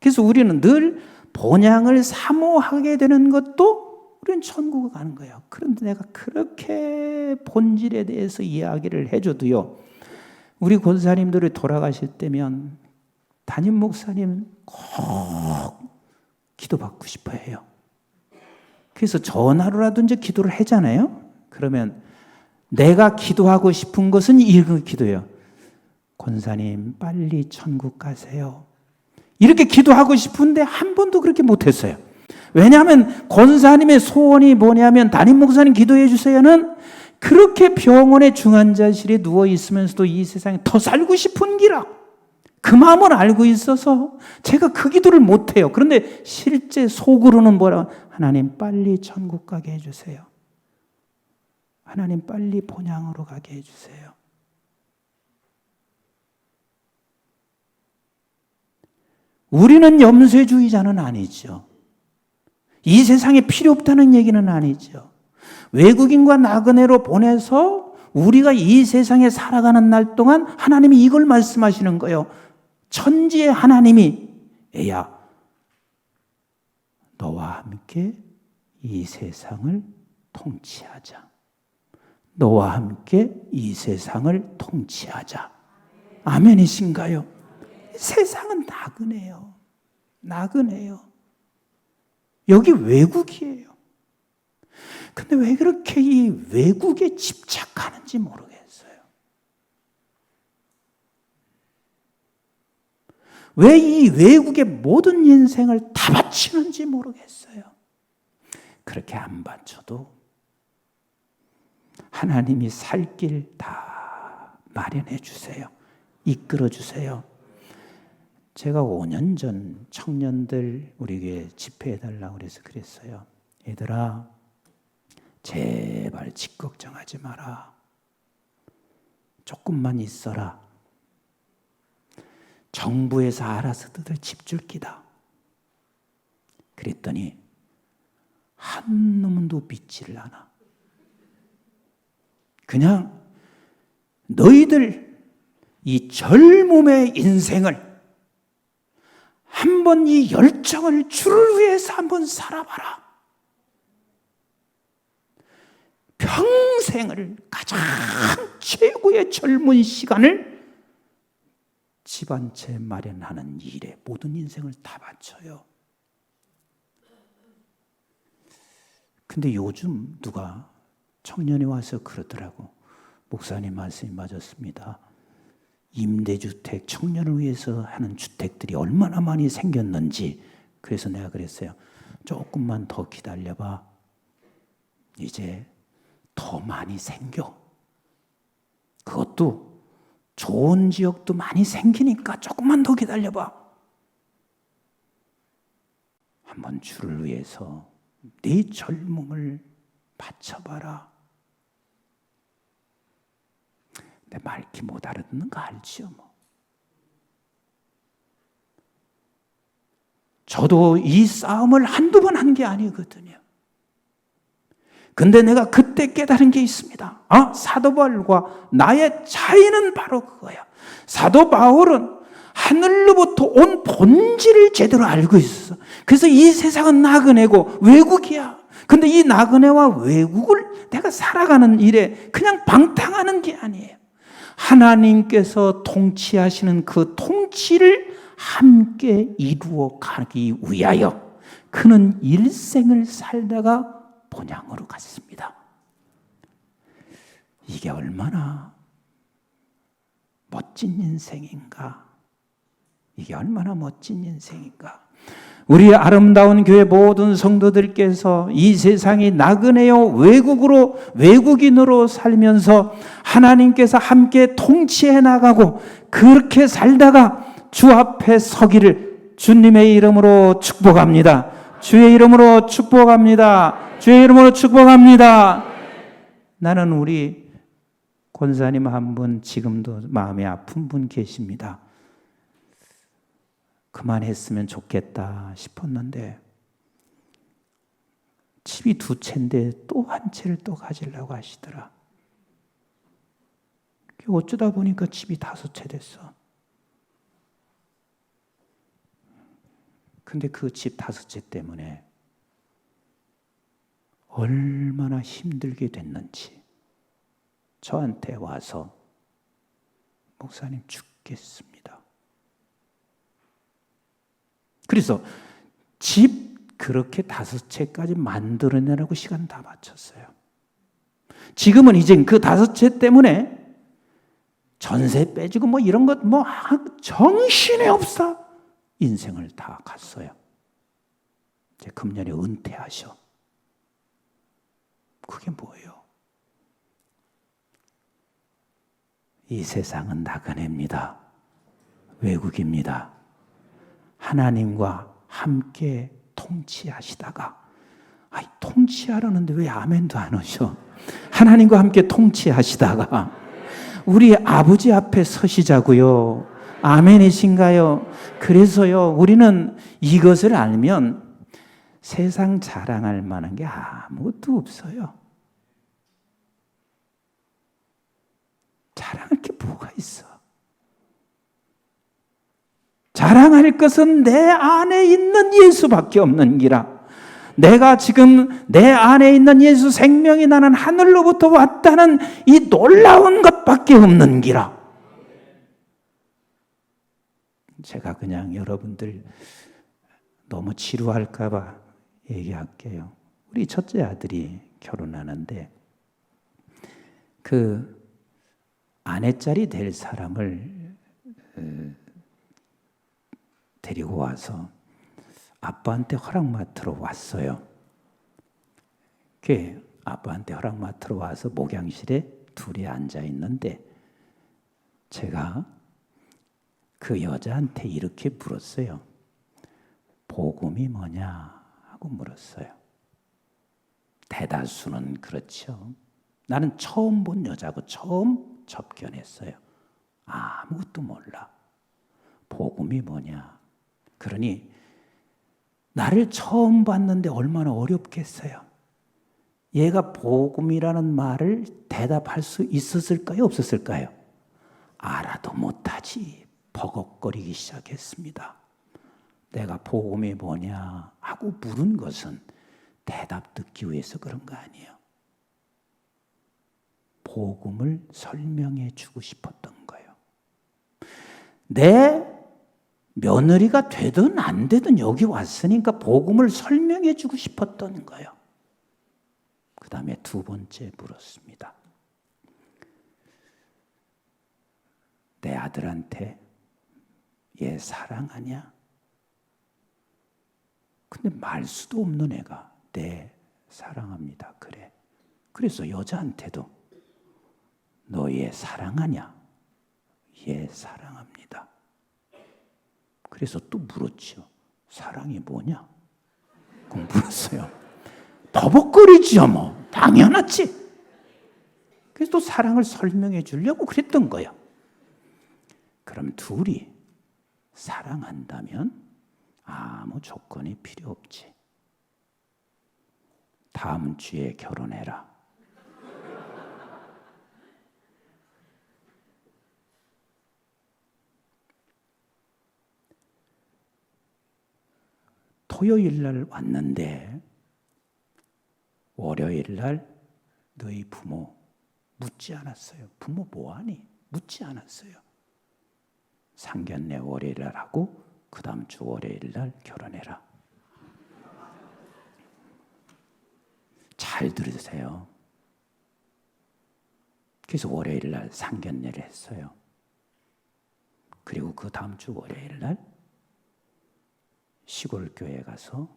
그래서 우리는 늘 본향을 사모하게 되는 것도 우리는 천국에 가는 거예요. 그런데 내가 그렇게 본질에 대해서 이야기를 해줘도요, 우리 권사님들이 돌아가실 때면 담임 목사님 꼭 기도받고 싶어 해요. 그래서 전화로라도 이제 기도를 하잖아요. 그러면 내가 기도하고 싶은 것은 이런 기도예요. 권사님 빨리 천국 가세요. 이렇게 기도하고 싶은데 한 번도 그렇게 못했어요. 왜냐하면 권사님의 소원이 뭐냐면 담임 목사님 기도해 주세요는 그렇게 병원의 중환자실에 누워 있으면서도 이 세상에 더 살고 싶은 기라. 그 마음을 알고 있어서 제가 그 기도를 못해요. 그런데 실제 속으로는 뭐라고? 하나님 빨리 천국 가게 해주세요. 하나님 빨리 본향으로 가게 해주세요. 우리는 염세주의자는 아니죠. 이 세상에 필요 없다는 얘기는 아니죠. 외국인과 나그네로 보내서 우리가 이 세상에 살아가는 날 동안 하나님이 이걸 말씀하시는 거예요. 천지의 하나님이 애야 너와 함께 이 세상을 통치하자. 너와 함께 이 세상을 통치하자. 아멘이신가요? 세상은 나그네요. 나그네요. 여기 외국이에요. 근데 왜 그렇게 이 외국에 집착하는지 모르겠어요. 왜 이 외국의 모든 인생을 다 바치는지 모르겠어요. 그렇게 안 바쳐도 하나님이 살 길 다 마련해 주세요. 이끌어 주세요. 제가 5년 전 청년들 우리에게 집회해달라고 그래서 그랬어요. 얘들아, 제발 집 걱정하지 마라. 조금만 있어라. 정부에서 알아서들 집 줄 기다. 그랬더니 한 놈도 믿지를 않아. 그냥 너희들 이 젊음의 인생을 한번 이 열정을 주를 위해서 한번 살아봐라. 평생을 가장 최고의 젊은 시간을 집 한 채 마련하는 일에 모든 인생을 다 바쳐요. 근데 요즘 누가 청년이 와서 그러더라고. 목사님 말씀이 맞았습니다. 임대주택, 청년을 위해서 하는 주택들이 얼마나 많이 생겼는지. 그래서 내가 그랬어요. 조금만 더 기다려봐. 이제 더 많이 생겨. 그것도 좋은 지역도 많이 생기니까 조금만 더 기다려봐. 한번 주를 위해서 네 젊음을 바쳐봐라. 내 말기 못 알아듣는 거 알지요, 뭐. 저도 이 싸움을 한두 번 한 게 아니거든요. 근데 내가 그때 깨달은 게 있습니다. 사도 바울과 나의 차이는 바로 그거야. 사도 바울은 하늘로부터 온 본질을 제대로 알고 있었어. 그래서 이 세상은 나그네고 외국이야. 근데 이 나그네와 외국을 내가 살아가는 일에 그냥 방탕하는 게 아니에요. 하나님께서 통치하시는 그 통치를 함께 이루어 가기 위하여 그는 일생을 살다가 본향으로 갔습니다. 이게 얼마나 멋진 인생인가. 이게 얼마나 멋진 인생인가. 우리 아름다운 교회 모든 성도들께서 이 세상이 나그네요 외국인으로 살면서 하나님께서 함께 통치해 나가고 그렇게 살다가 주 앞에 서기를 주님의 이름으로 축복합니다. 주의 이름으로 축복합니다. 주의 이름으로 축복합니다. 나는 우리 권사님 한 분 지금도 마음이 아픈 분 계십니다. 그만했으면 좋겠다 싶었는데 집이 2채인데 또 한 채를 또 가지려고 하시더라. 어쩌다 보니까 집이 5채 됐어. 근데 그 집 5채 때문에 얼마나 힘들게 됐는지 저한테 와서 목사님 죽겠습니다. 그래서 집 그렇게 5채까지 만들어내라고 시간 다 바쳤어요. 지금은 이제 그 5채 때문에 전세 빼주고 뭐 이런 것 뭐 정신이 없어. 인생을 다 갔어요. 이제 금년에 은퇴하셔. 그게 뭐예요? 이 세상은 나그네입니다. 외국입니다. 하나님과 함께 통치하시다가 통치하라는데 왜 아멘도 안 하셔? 하나님과 함께 통치하시다가 우리 아버지 앞에 서시자고요. 아멘이신가요? 그래서요, 우리는 이것을 알면 세상 자랑할 만한 게 아무것도 없어요. 자랑할 게 뭐가 있어? 자랑할 것은 내 안에 있는 예수밖에 없는 기라. 내가 지금 내 안에 있는 예수 생명이 나는 하늘로부터 왔다는 이 놀라운 것밖에 없는 기라. 제가 그냥 여러분들 너무 지루할까 봐 얘기할게요. 우리 첫째 아들이 결혼하는데 그 아내짜리 될 사람을 데리고 와서 아빠한테 허락 맡으러 왔어요. 그 아빠한테 허락 맡으러 와서 목양실에 둘이 앉아 있는데 제가 그 여자한테 이렇게 물었어요. 복음이 뭐냐 하고 물었어요. 대다수는 그렇죠. 나는 처음 본 여자고 처음 접견했어요. 아무것도 몰라. 복음이 뭐냐. 그러니 나를 처음 봤는데 얼마나 어렵겠어요. 얘가 복음이라는 말을 대답할 수 있었을까요? 없었을까요? 알아도 못하지. 버벅거리기 시작했습니다. 내가 복음이 뭐냐 하고 물은 것은 대답 듣기 위해서 그런 거 아니에요. 복음을 설명해 주고 싶었던 거예요. 내 며느리가 되든 안 되든 여기 왔으니까 복음을 설명해 주고 싶었던 거예요. 그 다음에 두 번째 물었습니다. 내 아들한테 얘 사랑하냐? 근데 말 수도 없는 애가 네 사랑합니다. 그래. 그래서 여자한테도 너 얘 사랑하냐? 얘 사랑합니다. 그래서 또 물었죠. 사랑이 뭐냐? 그럼 물었어요. 버벅거리죠 뭐. 당연하지. 그래서 또 사랑을 설명해 주려고 그랬던 거예요. 그럼 둘이 사랑한다면 아무 조건이 필요 없지. 다음 주에 결혼해라. 토요일 날 왔는데 월요일 날 너희 부모 묻지 않았어요. 부모 뭐하니? 묻지 않았어요. 상견례 월요일 날 하고 그 다음 주 월요일 날 결혼해라. 잘 들으세요. 그래서 월요일 날 상견례를 했어요. 그리고 그 다음 주 월요일 날 시골 교회에 가서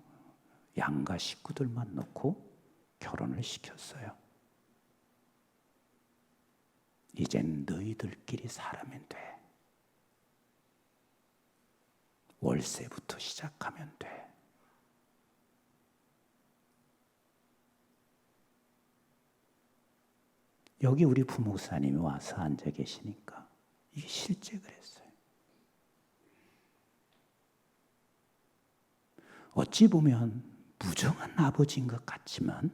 양가 식구들만 놓고 결혼을 시켰어요. 이젠 너희들끼리 살면 돼. 월세부터 시작하면 돼. 여기 우리 부목사님이 와서 앉아 계시니까 이게 실제 그랬어요. 어찌 보면 무정한 아버지인 것 같지만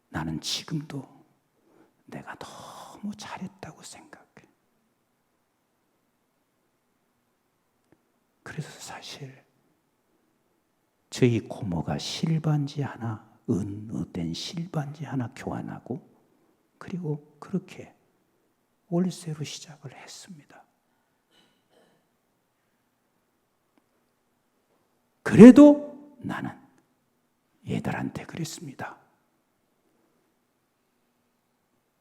나는 지금도 내가 너무 잘했다고 생각해. 그래서 사실 저희 고모가 실반지 하나, 은으된 실반지 하나 교환하고 그리고 그렇게 월세로 시작을 했습니다. 그래도 나는 얘들한테 그랬습니다.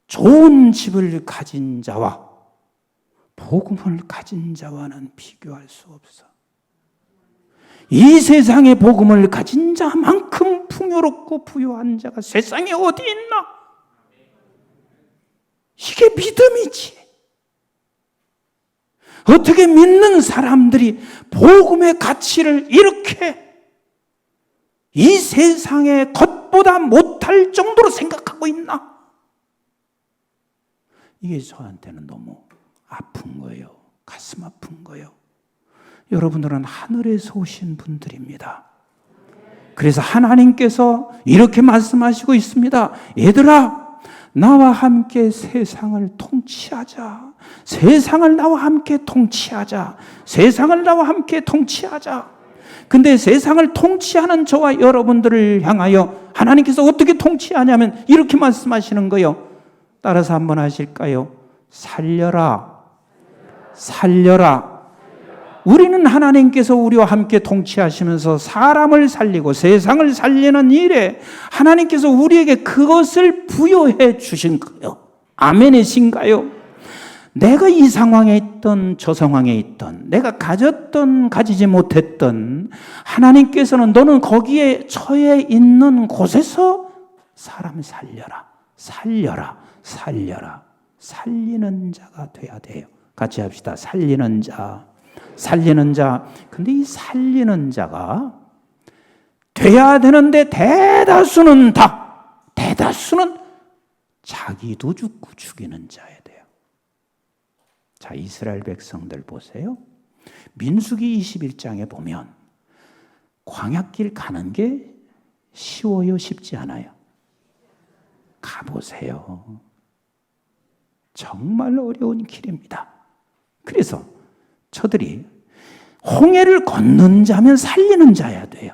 좋은 집을 가진 자와 복음을 가진 자와는 비교할 수 없어. 이 세상의 복음을 가진 자만큼 풍요롭고 부유한 자가 세상에 어디 있나? 이게 믿음이지. 어떻게 믿는 사람들이 복음의 가치를 이렇게 이 세상의 것보다 못할 정도로 생각하고 있나? 이게 저한테는 너무 아픈 거예요. 가슴 아픈 거예요. 여러분들은 하늘에서 오신 분들입니다. 그래서 하나님께서 이렇게 말씀하시고 있습니다. 얘들아, 나와 함께 세상을 통치하자. 세상을 나와 함께 통치하자. 세상을 나와 함께 통치하자. 근데 세상을 통치하는 저와 여러분들을 향하여 하나님께서 어떻게 통치하냐면 이렇게 말씀하시는 거예요. 따라서 한번 하실까요? 살려라. 살려라. 우리는 하나님께서 우리와 함께 통치하시면서 사람을 살리고 세상을 살리는 일에 하나님께서 우리에게 그것을 부여해 주신 거예요. 아멘이신가요? 내가 이 상황에 있던 저 상황에 있던 내가 가졌던 가지지 못했던 하나님께서는 너는 거기에 처해 있는 곳에서 사람 살려라. 살려라. 살려라. 살리는 자가 돼야 돼요. 같이 합시다. 살리는 자. 살리는 자. 근데 이 살리는 자가 돼야 되는데 대다수는 자기도 죽고 죽이는 자야 돼요. 자, 이스라엘 백성들 보세요. 민수기 21장에 보면 광야길 가는 게 쉬워요, 쉽지 않아요? 가보세요. 정말 어려운 길입니다. 그래서 저들이 홍해를 걷는 자면 살리는 자야 돼요.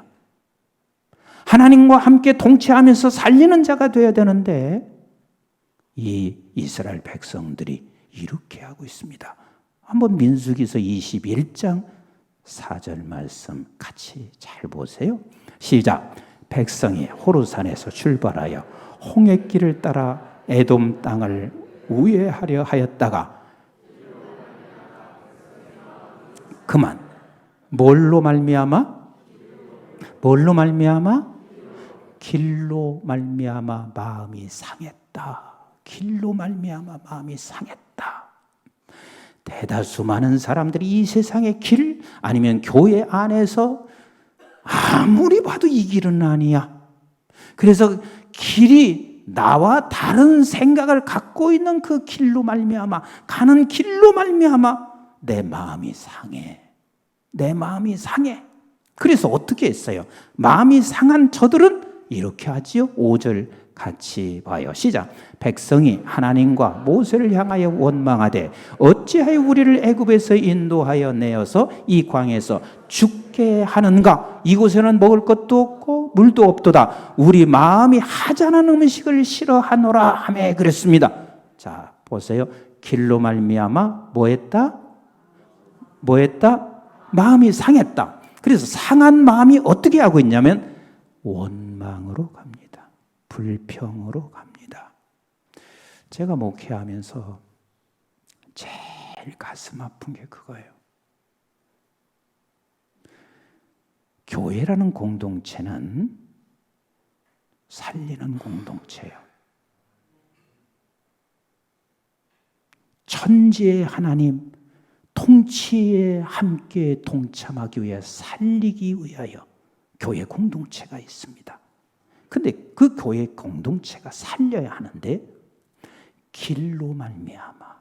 하나님과 함께 동체하면서 살리는 자가 돼야 되는데 이 이스라엘 백성들이 이렇게 하고 있습니다. 한번 민수기서 21장 4절 말씀 같이 잘 보세요. 시작. 백성이 호르산에서 출발하여 홍해길을 따라 에돔 땅을 우회하려 하였다가 그만 뭘로 말미암아? 뭘로 말미암아? 길로 말미암아 마음이 상했다. 길로 말미암아 마음이 상했다. 대다수 많은 사람들이 이 세상의 길 아니면 교회 안에서 아무리 봐도 이 길은 아니야. 그래서 길이 나와 다른 생각을 갖고 있는 그 길로 말미암아 가는 길로 말미암아 내 마음이 상해. 내 마음이 상해. 그래서 어떻게 했어요? 마음이 상한 저들은 이렇게 하지요. 5절 같이 봐요. 시작. 백성이 하나님과 모세를 향하여 원망하되 어찌하여 우리를 애굽에서 인도하여 내어서 이 광에서 죽게 하는가? 이곳에는 먹을 것도 없고 물도 없도다. 우리 마음이 하찮은 음식을 싫어하노라 하며 그랬습니다. 자, 보세요. 길로 말미암아 뭐했다? 뭐했다? 마음이 상했다. 그래서 상한 마음이 어떻게 하고 있냐면 원망으로 갑니다. 불평으로 갑니다. 제가 목회하면서 제일 가슴 아픈 게 그거예요. 교회라는 공동체는 살리는 공동체예요. 천지의 하나님 통치에 함께 동참하기 위해 살리기 위하여 교회 공동체가 있습니다. 근데 그 교회 공동체가 살려야 하는데 길로 말미암아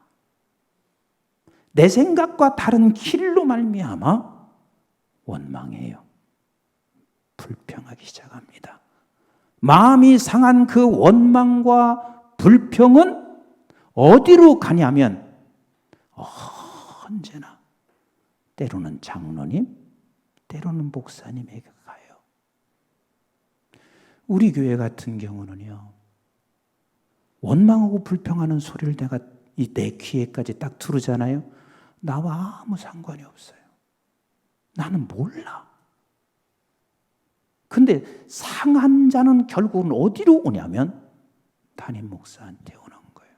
내 생각과 다른 길로 말미암아 원망해요. 불평하기 시작합니다. 마음이 상한 그 원망과 불평은 어디로 가냐면 언제나 때로는 장로님, 때로는 목사님에게 가요. 우리 교회 같은 경우는요, 원망하고 불평하는 소리를 내가 내 귀에까지 딱 들으잖아요. 나와 아무 상관이 없어요. 나는 몰라. 근데 상한 자는 결국은 어디로 오냐면 담임 목사한테 오는 거예요.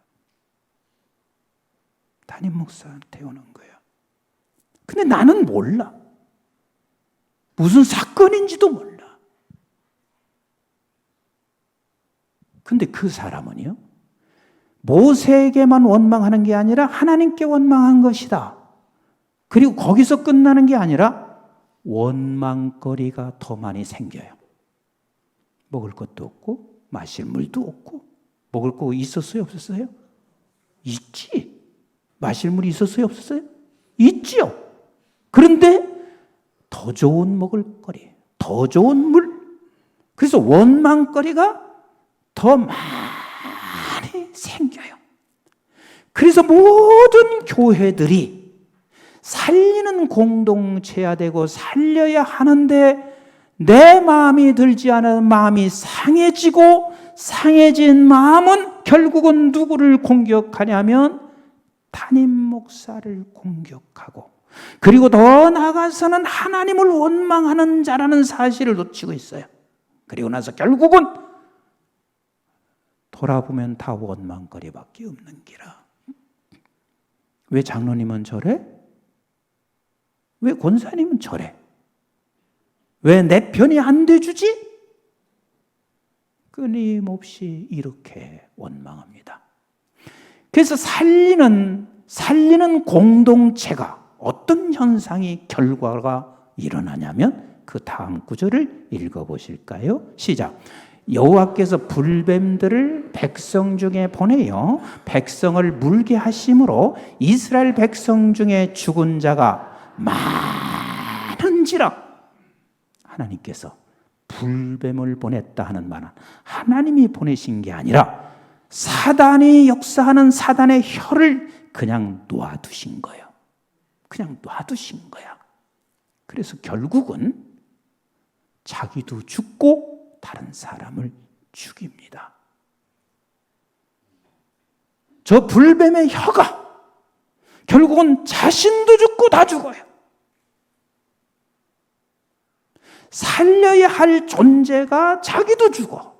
담임 목사한테 오는 거예요. 근데 나는 몰라. 무슨 사건인지도 몰라. 근데 그 사람은요, 모세에게만 원망하는 게 아니라 하나님께 원망한 것이다. 그리고 거기서 끝나는 게 아니라 원망거리가 더 많이 생겨요. 먹을 것도 없고 마실 물도 없고. 먹을 거 있었어요? 없었어요? 있지. 마실 물이 있었어요? 없었어요? 있지요. 그런데 더 좋은 먹을거리, 더 좋은 물. 그래서 원망거리가 더 많이 생겨요. 그래서 모든 교회들이 살리는 공동체야 되고 살려야 하는데 내 마음이 들지 않은 마음이 상해지고 상해진 마음은 결국은 누구를 공격하냐면 담임 목사를 공격하고 그리고 더 나아가서는 하나님을 원망하는 자라는 사실을 놓치고 있어요. 그리고 나서 결국은 돌아보면 다 원망거리밖에 없는 기라. 왜 장로님은 저래? 왜 권사님은 저래? 왜 내 편이 안 돼주지? 끊임없이 이렇게 원망합니다. 그래서 살리는 공동체가 어떤 현상이 결과가 일어나냐면 그 다음 구절을 읽어보실까요? 시작. 여호와께서 불뱀들을 백성 중에 보내어 백성을 물게 하심으로 이스라엘 백성 중에 죽은 자가 많은지라. 하나님께서 불뱀을 보냈다 하는 말은 하나님이 보내신 게 아니라 사단이 역사하는 사단의 혀를 그냥 놔두신 거예요. 그냥 놔두신 거야. 그래서 결국은 자기도 죽고 다른 사람을 죽입니다. 저 불뱀의 혀가 결국은 자신도 죽고 다 죽어요. 살려야 할 존재가 자기도 죽어.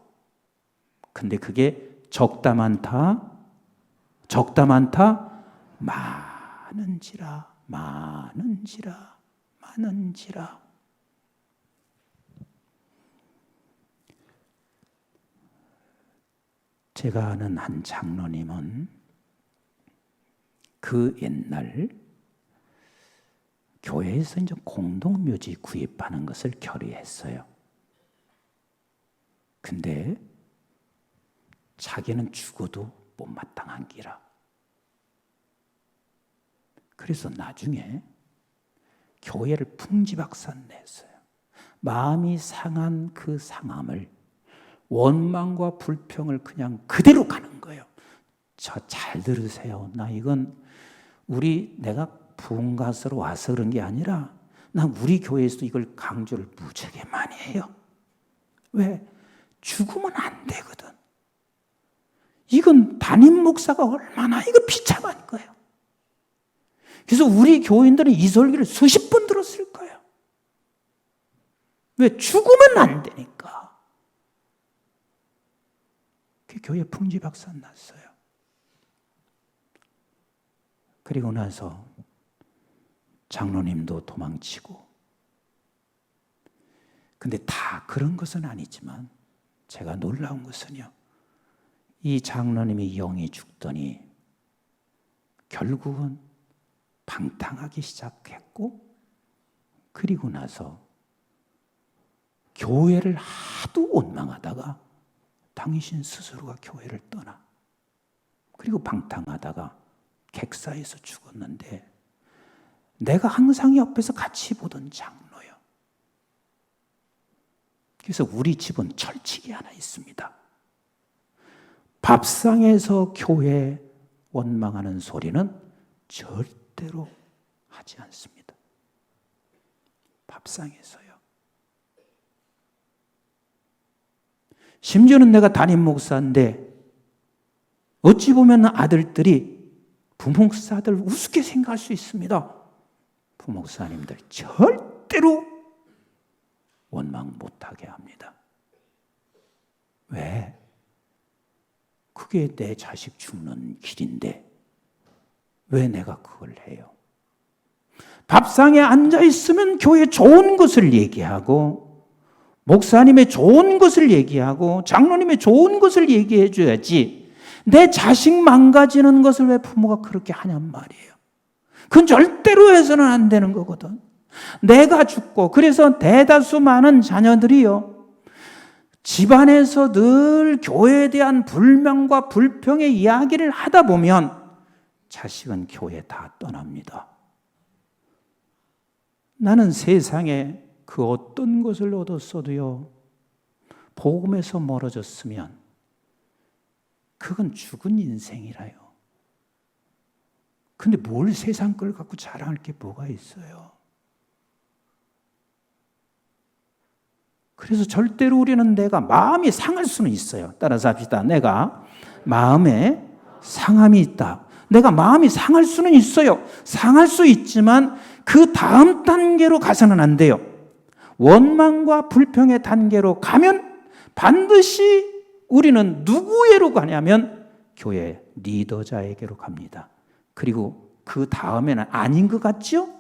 근데 그게 적다 많다 많은지라 제가 아는 한 장로님은 그 옛날 교회에서 이제 공동묘지 구입하는 것을 결의했어요. 근데 자기는 죽어도 못마땅한 기라. 그래서 나중에 교회를 풍지박산냈어요. 마음이 상한 그 상함을, 원망과 불평을 그냥 그대로 가는 거예요. 저 잘 들으세요. 나 이건 내가 부흥가수로 와서 그런 게 아니라 난 우리 교회에서도 이걸 강조를 무지하게 많이 해요. 왜? 죽으면 안 되거든. 이건 담임 목사가 얼마나 이거 비참한 거예요. 그래서 우리 교인들은 이 설교를 수십 번 들었을 거예요. 왜? 죽으면 안 되니까. 그 교회 풍지박산 났어요. 그리고 나서 장로님도 도망치고. 근데 다 그런 것은 아니지만 제가 놀라운 것은요, 이 장로님이 영이 죽더니 결국은 방탕하기 시작했고, 그리고 나서 교회를 하도 원망하다가 당신 스스로가 교회를 떠나. 그리고 방탕하다가 객사에서 죽었는데, 내가 항상 옆에서 같이 보던 장로요. 그래서 우리 집은 철칙이 하나 있습니다. 밥상에서 교회 원망하는 소리는 절대로 하지 않습니다. 밥상에서요. 심지어는 내가 담임 목사인데 어찌 보면 아들들이 부목사들 우습게 생각할 수 있습니다. 부목사님들 절대로 원망 못하게 합니다. 왜? 그게 내 자식 죽는 길인데 왜 내가 그걸 해요? 밥상에 앉아있으면 교회 좋은 것을 얘기하고, 목사님의 좋은 것을 얘기하고, 장로님의 좋은 것을 얘기해 줘야지, 내 자식 망가지는 것을 왜 부모가 그렇게 하냔 말이에요. 그건 절대로 해서는 안 되는 거거든. 내가 죽고, 그래서 대다수 많은 자녀들이요, 집안에서 늘 교회에 대한 불명과 불평의 이야기를 하다 보면 자식은 교회 다 떠납니다. 나는 세상에 그 어떤 것을 얻었어도요, 복음에서 멀어졌으면 그건 죽은 인생이라요. 근데 뭘 세상 걸 갖고 자랑할 게 뭐가 있어요? 그래서 절대로 우리는 내가 마음이 상할 수는 있어요. 따라서 합시다. 내가 마음에 상함이 있다. 내가 마음이 상할 수는 있어요. 상할 수 있지만 그 다음 단계로 가서는 안 돼요. 원망과 불평의 단계로 가면 반드시 우리는 누구에게로 가냐면 교회 리더자에게로 갑니다. 그리고 그 다음에는 아닌 것 같죠?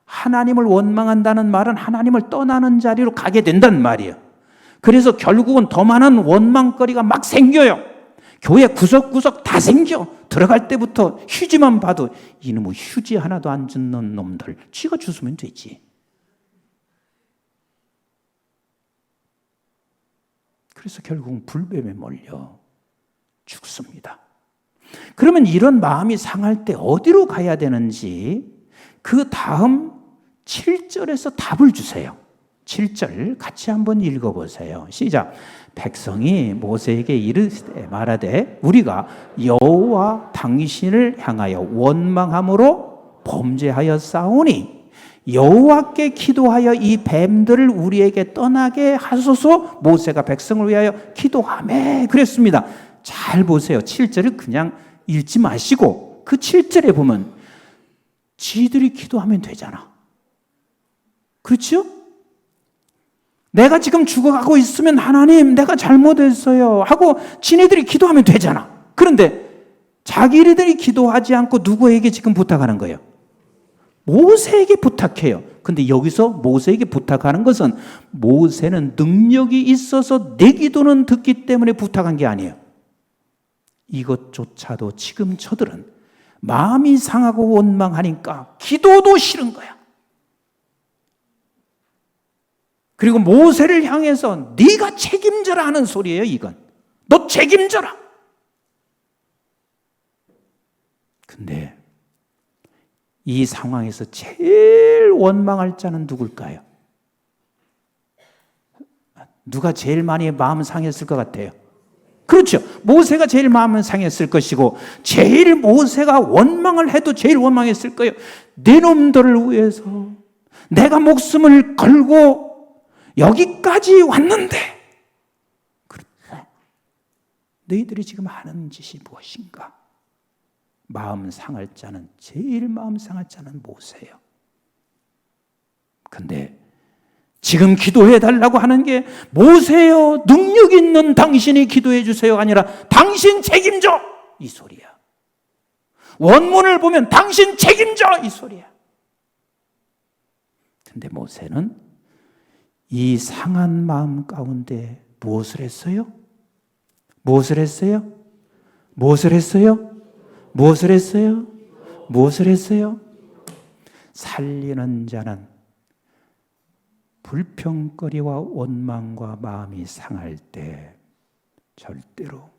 하나님을 원망한다는 말은 하나님을 떠나는 자리로 가게 된단 말이에요. 그래서 결국은 더 많은 원망거리가 막 생겨요. 교회 구석구석 다 생겨. 들어갈 때부터 휴지만 봐도 이놈의 휴지 하나도 안 줍는 놈들, 쥐가 주스면 되지. 그래서 결국은 불뱀에 몰려 죽습니다. 그러면 이런 마음이 상할 때 어디로 가야 되는지 그 다음 7절에서 답을 주세요. 7절 같이 한번 읽어보세요. 시작. 백성이 모세에게 이르되 말하되 우리가 여호와 당신을 향하여 원망함으로 범죄하였사오니 여호와께 기도하여 이 뱀들을 우리에게 떠나게 하소서. 모세가 백성을 위하여 기도하매 그랬습니다. 잘 보세요. 7절을 그냥 읽지 마시고 그 7절에 보면 지들이 기도하면 되잖아. 그렇죠? 내가 지금 죽어가고 있으면 하나님 내가 잘못했어요 하고 지네들이 기도하면 되잖아. 그런데 자기들이 기도하지 않고 누구에게 지금 부탁하는 거예요? 모세에게 부탁해요. 근데 여기서 모세에게 부탁하는 것은 모세는 능력이 있어서 내 기도는 듣기 때문에 부탁한 게 아니에요. 이것조차도 지금 저들은 마음이 상하고 원망하니까 기도도 싫은 거야. 그리고 모세를 향해서 네가 책임져라 하는 소리예요. 이건 너 책임져라. 근데 이 상황에서 제일 원망할 자는 누굴까요? 누가 제일 많이 마음 상했을 것 같아요? 그렇죠. 모세가 제일 마음은 상했을 것이고 제일 모세가 원망을 해도 제일 원망했을 거예요. 내 놈들을 위해서 내가 목숨을 걸고 여기까지 왔는데 그런데 너희들이 지금 하는 짓이 무엇인가? 마음 상할 자는 제일 마음 상할 자는 모세예요. 근데 지금 기도해 달라고 하는 게 모세요 능력 있는 당신이 기도해 주세요 아니라 당신 책임져 이 소리야. 원문을 보면 당신 책임져 이 소리야. 근데 모세는 이 상한 마음 가운데 무엇을 했어요? 무엇을 했어요? 무엇을 했어요? 무엇을 했어요? 무엇을 했어요? 살리는 자는 불평거리와 원망과 마음이 상할 때 절대로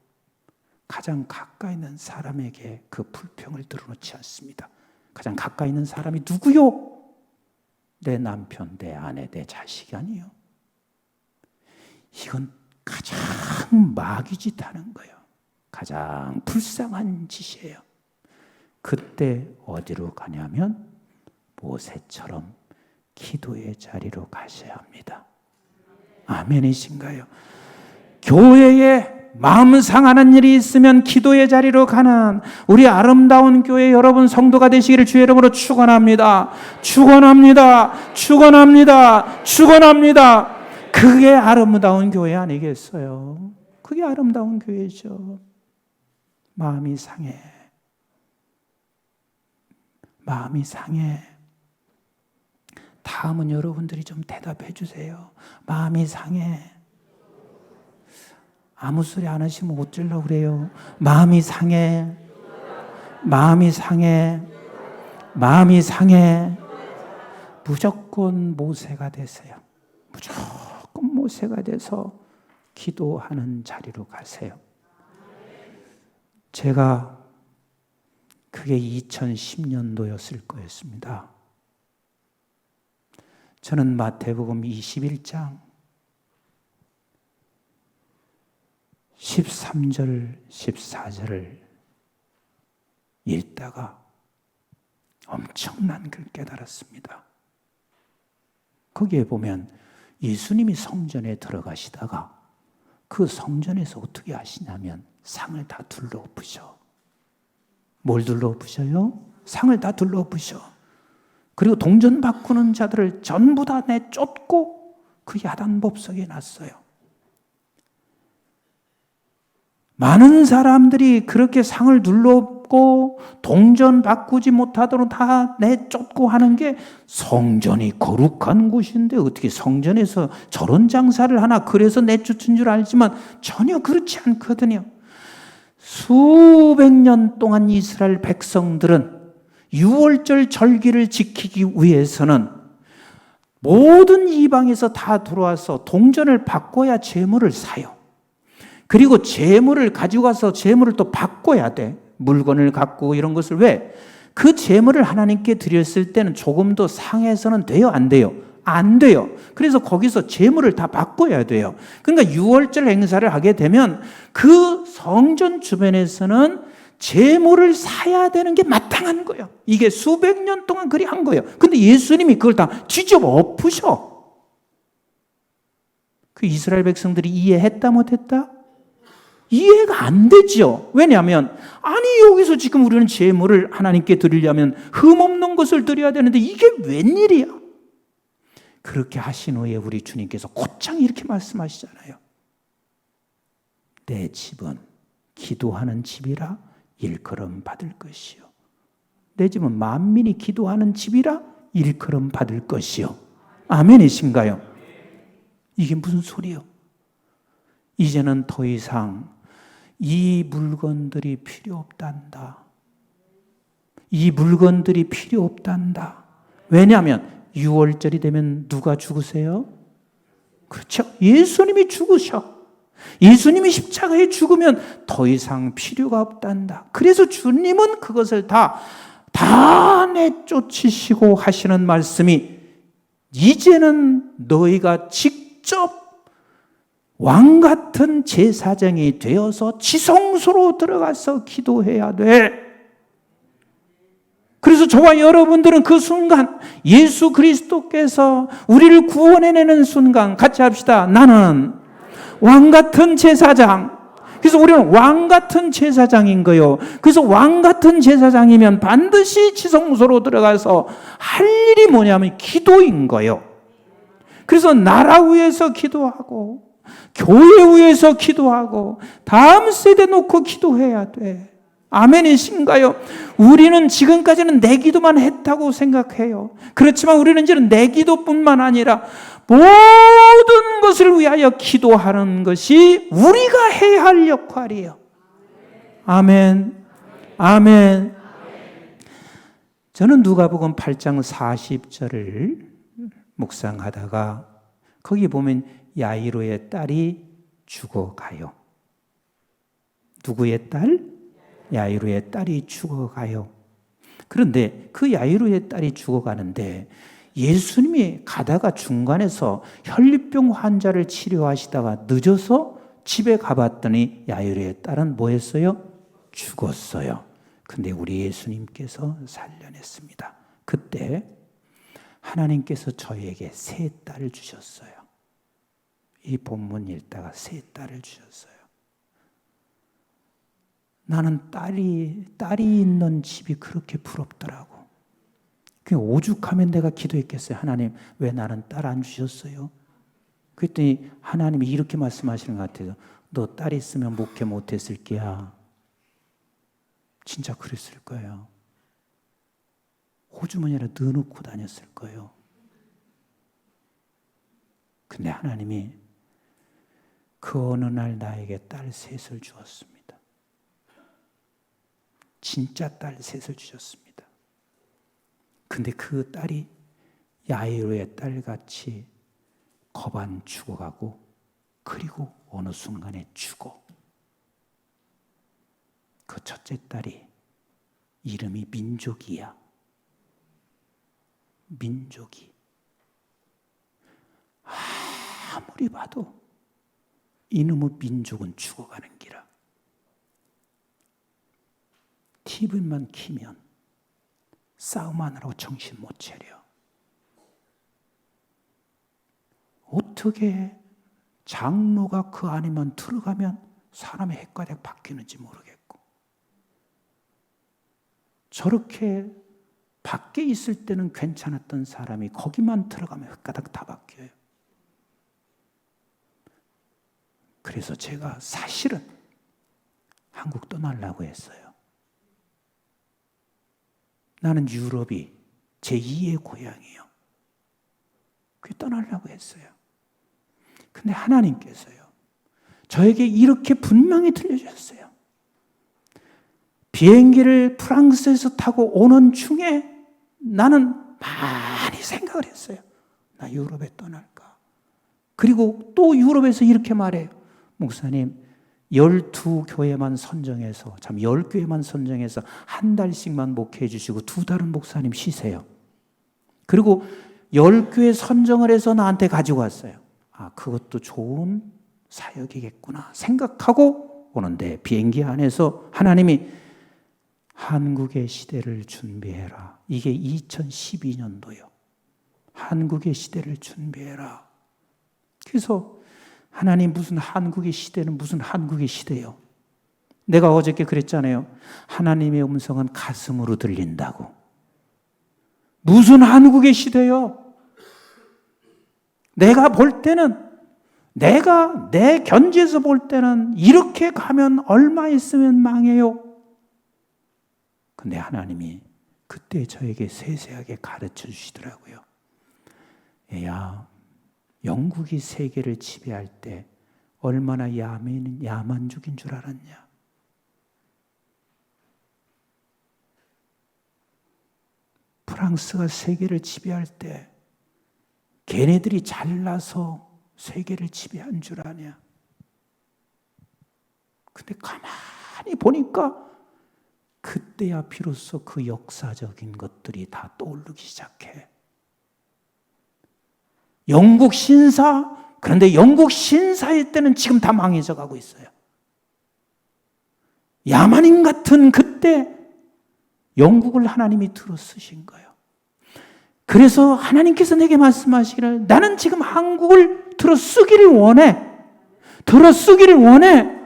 가장 가까이 있는 사람에게 그 불평을 드러놓지 않습니다. 가장 가까이 있는 사람이 누구요? 내 남편, 내 아내, 내 자식이 아니에요. 이건 가장 마귀짓 하는 거예요. 가장 불쌍한 짓이에요. 그때 어디로 가냐면 모세처럼 기도의 자리로 가셔야 합니다. 아멘이신가요? 교회에 마음 상하는 일이 있으면 기도의 자리로 가는 우리 아름다운 교회 여러분 성도가 되시기를 주의 이름으로 축원합니다. 축원합니다. 축원합니다. 축원합니다. 그게 아름다운 교회 아니겠어요? 그게 아름다운 교회죠. 마음이 상해. 마음이 상해. 다음은 여러분들이 좀 대답해 주세요. 마음이 상해. 아무 소리 안 하시면 어쩌려고 그래요? 마음이 상해. 마음이 상해. 마음이 상해. 무조건 모세가 되세요. 무조건 모세가 돼서 기도하는 자리로 가세요. 제가 그게 2010년도였을 거였습니다. 저는 마태복음 21장 13절, 14절을 읽다가 엄청난 걸 깨달았습니다. 거기에 보면 예수님이 성전에 들어가시다가 그 성전에서 어떻게 하시냐면 상을 다 둘러엎으셔. 뭘 둘러엎으셔요? 상을 다 둘러엎으셔. 그리고 동전 바꾸는 자들을 전부 다 내쫓고 그 야단법석에 놨어요. 많은 사람들이 그렇게 상을 둘러엎고 동전 바꾸지 못하도록 다 내쫓고 하는 게 성전이 거룩한 곳인데 어떻게 성전에서 저런 장사를 하나 그래서 내쫓은 줄 알지만 전혀 그렇지 않거든요. 수백 년 동안 이스라엘 백성들은 유월절 절기를 지키기 위해서는 모든 이방에서 다 들어와서 동전을 바꿔야 제물을 사요. 그리고 제물을 가지고 가서 제물을 또 바꿔야 돼. 물건을 갖고 이런 것을 왜? 그 제물을 하나님께 드렸을 때는 조금 더 상해서는 돼요? 안 돼요? 안 돼요. 그래서 거기서 제물을 다 바꿔야 돼요. 그러니까 유월절 행사를 하게 되면 그 성전 주변에서는 제물을 사야 되는 게 마땅한 거예요. 이게 수백 년 동안 그리 한 거예요. 근데 예수님이 그걸 다 뒤집어 엎으셔. 그 이스라엘 백성들이 이해했다 못했다? 이해가 안 되죠. 왜냐하면 아니 여기서 지금 우리는 제물을 하나님께 드리려면 흠없는 것을 드려야 되는데 이게 웬일이야? 그렇게 하신 후에 우리 주님께서 곧장 이렇게 말씀하시잖아요. 내 집은 기도하는 집이라 일컬음 받을 것이요. 내 집은 만민이 기도하는 집이라 일컬음 받을 것이요. 아멘이신가요? 이게 무슨 소리요? 이제는 더 이상 이 물건들이 필요 없단다. 이 물건들이 필요 없단다. 왜냐하면 6월절이 되면 누가 죽으세요? 그렇죠. 예수님이 죽으셔. 예수님이 십자가에 죽으면 더 이상 필요가 없단다. 그래서 주님은 그것을 다 내쫓으시고 하시는 말씀이 이제는 너희가 직접 왕 같은 제사장이 되어서 지성소로 들어가서 기도해야 돼. 그래서 저와 여러분들은 그 순간 예수 그리스도께서 우리를 구원해내는 순간 같이 합시다. 나는 왕 같은 제사장. 그래서 우리는 왕 같은 제사장인 거예요. 그래서 왕 같은 제사장이면 반드시 지성소로 들어가서 할 일이 뭐냐면 기도인 거예요. 그래서 나라 위해서 기도하고 교회 위해서 기도하고 다음 세대 놓고 기도해야 돼. 아멘이신가요? 우리는 지금까지는 내 기도만 했다고 생각해요. 그렇지만 우리는 이제는 내 기도뿐만 아니라 모든 것을 위하여 기도하는 것이 우리가 해야 할 역할이에요. 아멘. 아멘. 저는 누가복음 8장 40절을 묵상하다가 거기 보면 야이로의 딸이 죽어가요. 누구의 딸? 야이로의 딸이 죽어가요. 그런데 그 야이로의 딸이 죽어가는데 예수님이 가다가 중간에서 혈류병 환자를 치료하시다가 늦어서 집에 가봤더니 야이로의 딸은 뭐 했어요? 죽었어요. 근데 우리 예수님께서 살려냈습니다. 그때 하나님께서 저희에게 세 딸을 주셨어요. 이 본문 읽다가 세 딸을 주셨어요. 나는 딸이 있는 집이 그렇게 부럽더라고. 그냥 오죽하면 내가 기도했겠어요. 하나님, 왜 나는 딸 안 주셨어요? 그랬더니 하나님이 이렇게 말씀하시는 것 같아요. 너 딸 있으면 목회 못했을 게야. 진짜 그랬을 거예요. 호주머니를 넣어놓고 다녔을 거예요. 근데 하나님이 그 어느 날 나에게 딸 셋을 주었습니다. 진짜 딸 셋을 주셨습니다. 근데 그 딸이 야이로의 딸같이 거반 죽어가고 그리고 어느 순간에 죽어. 그 첫째 딸이 이름이 민족이야. 민족이. 아무리 봐도 이놈의 민족은 죽어가는 기라. TV만 키면 싸움하느라고 정신 못 차려. 어떻게 장로가 그 안에만 들어가면 사람의 핵가닥 바뀌는지 모르겠고, 저렇게 밖에 있을 때는 괜찮았던 사람이 거기만 들어가면 흙가닥 다 바뀌어요. 그래서 제가 사실은 한국 떠나려고 했어요. 나는 유럽이 제2의 고향이에요. 그게 떠나려고 했어요. 근데 하나님께서요, 저에게 이렇게 분명히 들려주셨어요. 비행기를 프랑스에서 타고 오는 중에 나는 많이 생각을 했어요. 나 유럽에 떠날까? 그리고 또 유럽에서 이렇게 말해요. 목사님, 12교회만 선정해서, 참 10교회만 선정해서 한 달씩만 목회해 주시고 2달은 목사님 쉬세요. 그리고 10교회 선정을 해서 나한테 가지고 왔어요. 아, 그것도 좋은 사역이겠구나 생각하고 오는데 비행기 안에서 하나님이 한국의 시대를 준비해라. 이게 2012년도요. 한국의 시대를 준비해라. 그래서 하나님 무슨 한국의 시대는 무슨 한국의 시대요. 내가 어저께 그랬잖아요. 하나님의 음성은 가슴으로 들린다고. 무슨 한국의 시대요. 내가 볼 때는 내가 내 견지에서 볼 때는 이렇게 가면 얼마 있으면 망해요. 근데 하나님이 그때 저에게 세세하게 가르쳐 주시더라고요. 얘야, 영국이 세계를 지배할 때 얼마나 야만족인 줄 알았냐? 프랑스가 세계를 지배할 때 걔네들이 잘나서 세계를 지배한 줄 아냐? 근데 가만히 보니까 그때야 비로소 그 역사적인 것들이 다 떠오르기 시작해. 영국 신사, 그런데 영국 신사의 때는 지금 다 망해져 가고 있어요. 야만인 같은 그때 영국을 하나님이 들어 쓰신 거예요. 그래서 하나님께서 내게 말씀하시기를 나는 지금 한국을 들어 쓰기를 원해. 들어 쓰기를 원해.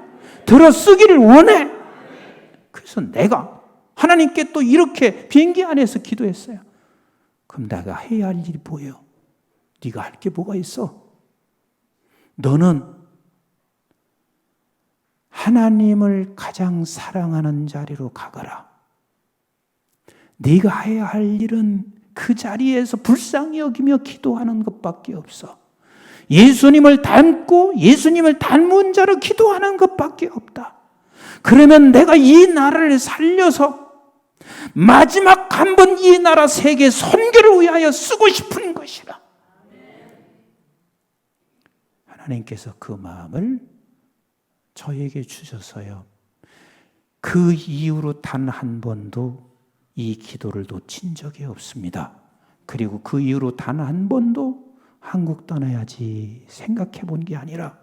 들어 쓰기를 원해. 그래서 내가 하나님께 또 이렇게 비행기 안에서 기도했어요. 그럼 내가 해야 할 일이 뭐예요? 네가 할 게 뭐가 있어? 너는 하나님을 가장 사랑하는 자리로 가거라. 네가 해야 할 일은 그 자리에서 불쌍히 여기며 기도하는 것밖에 없어. 예수님을 닮고 예수님을 닮은 자로 기도하는 것밖에 없다. 그러면 내가 이 나라를 살려서 마지막 한 번 이 나라 세계 선교를 위하여 쓰고 싶은 것이다. 하나님께서 그 마음을 저에게 주셔서요. 그 이후로 단 한 번도 이 기도를 놓친 적이 없습니다. 그리고 그 이후로 단 한 번도 한국 떠나야지 생각해 본 게 아니라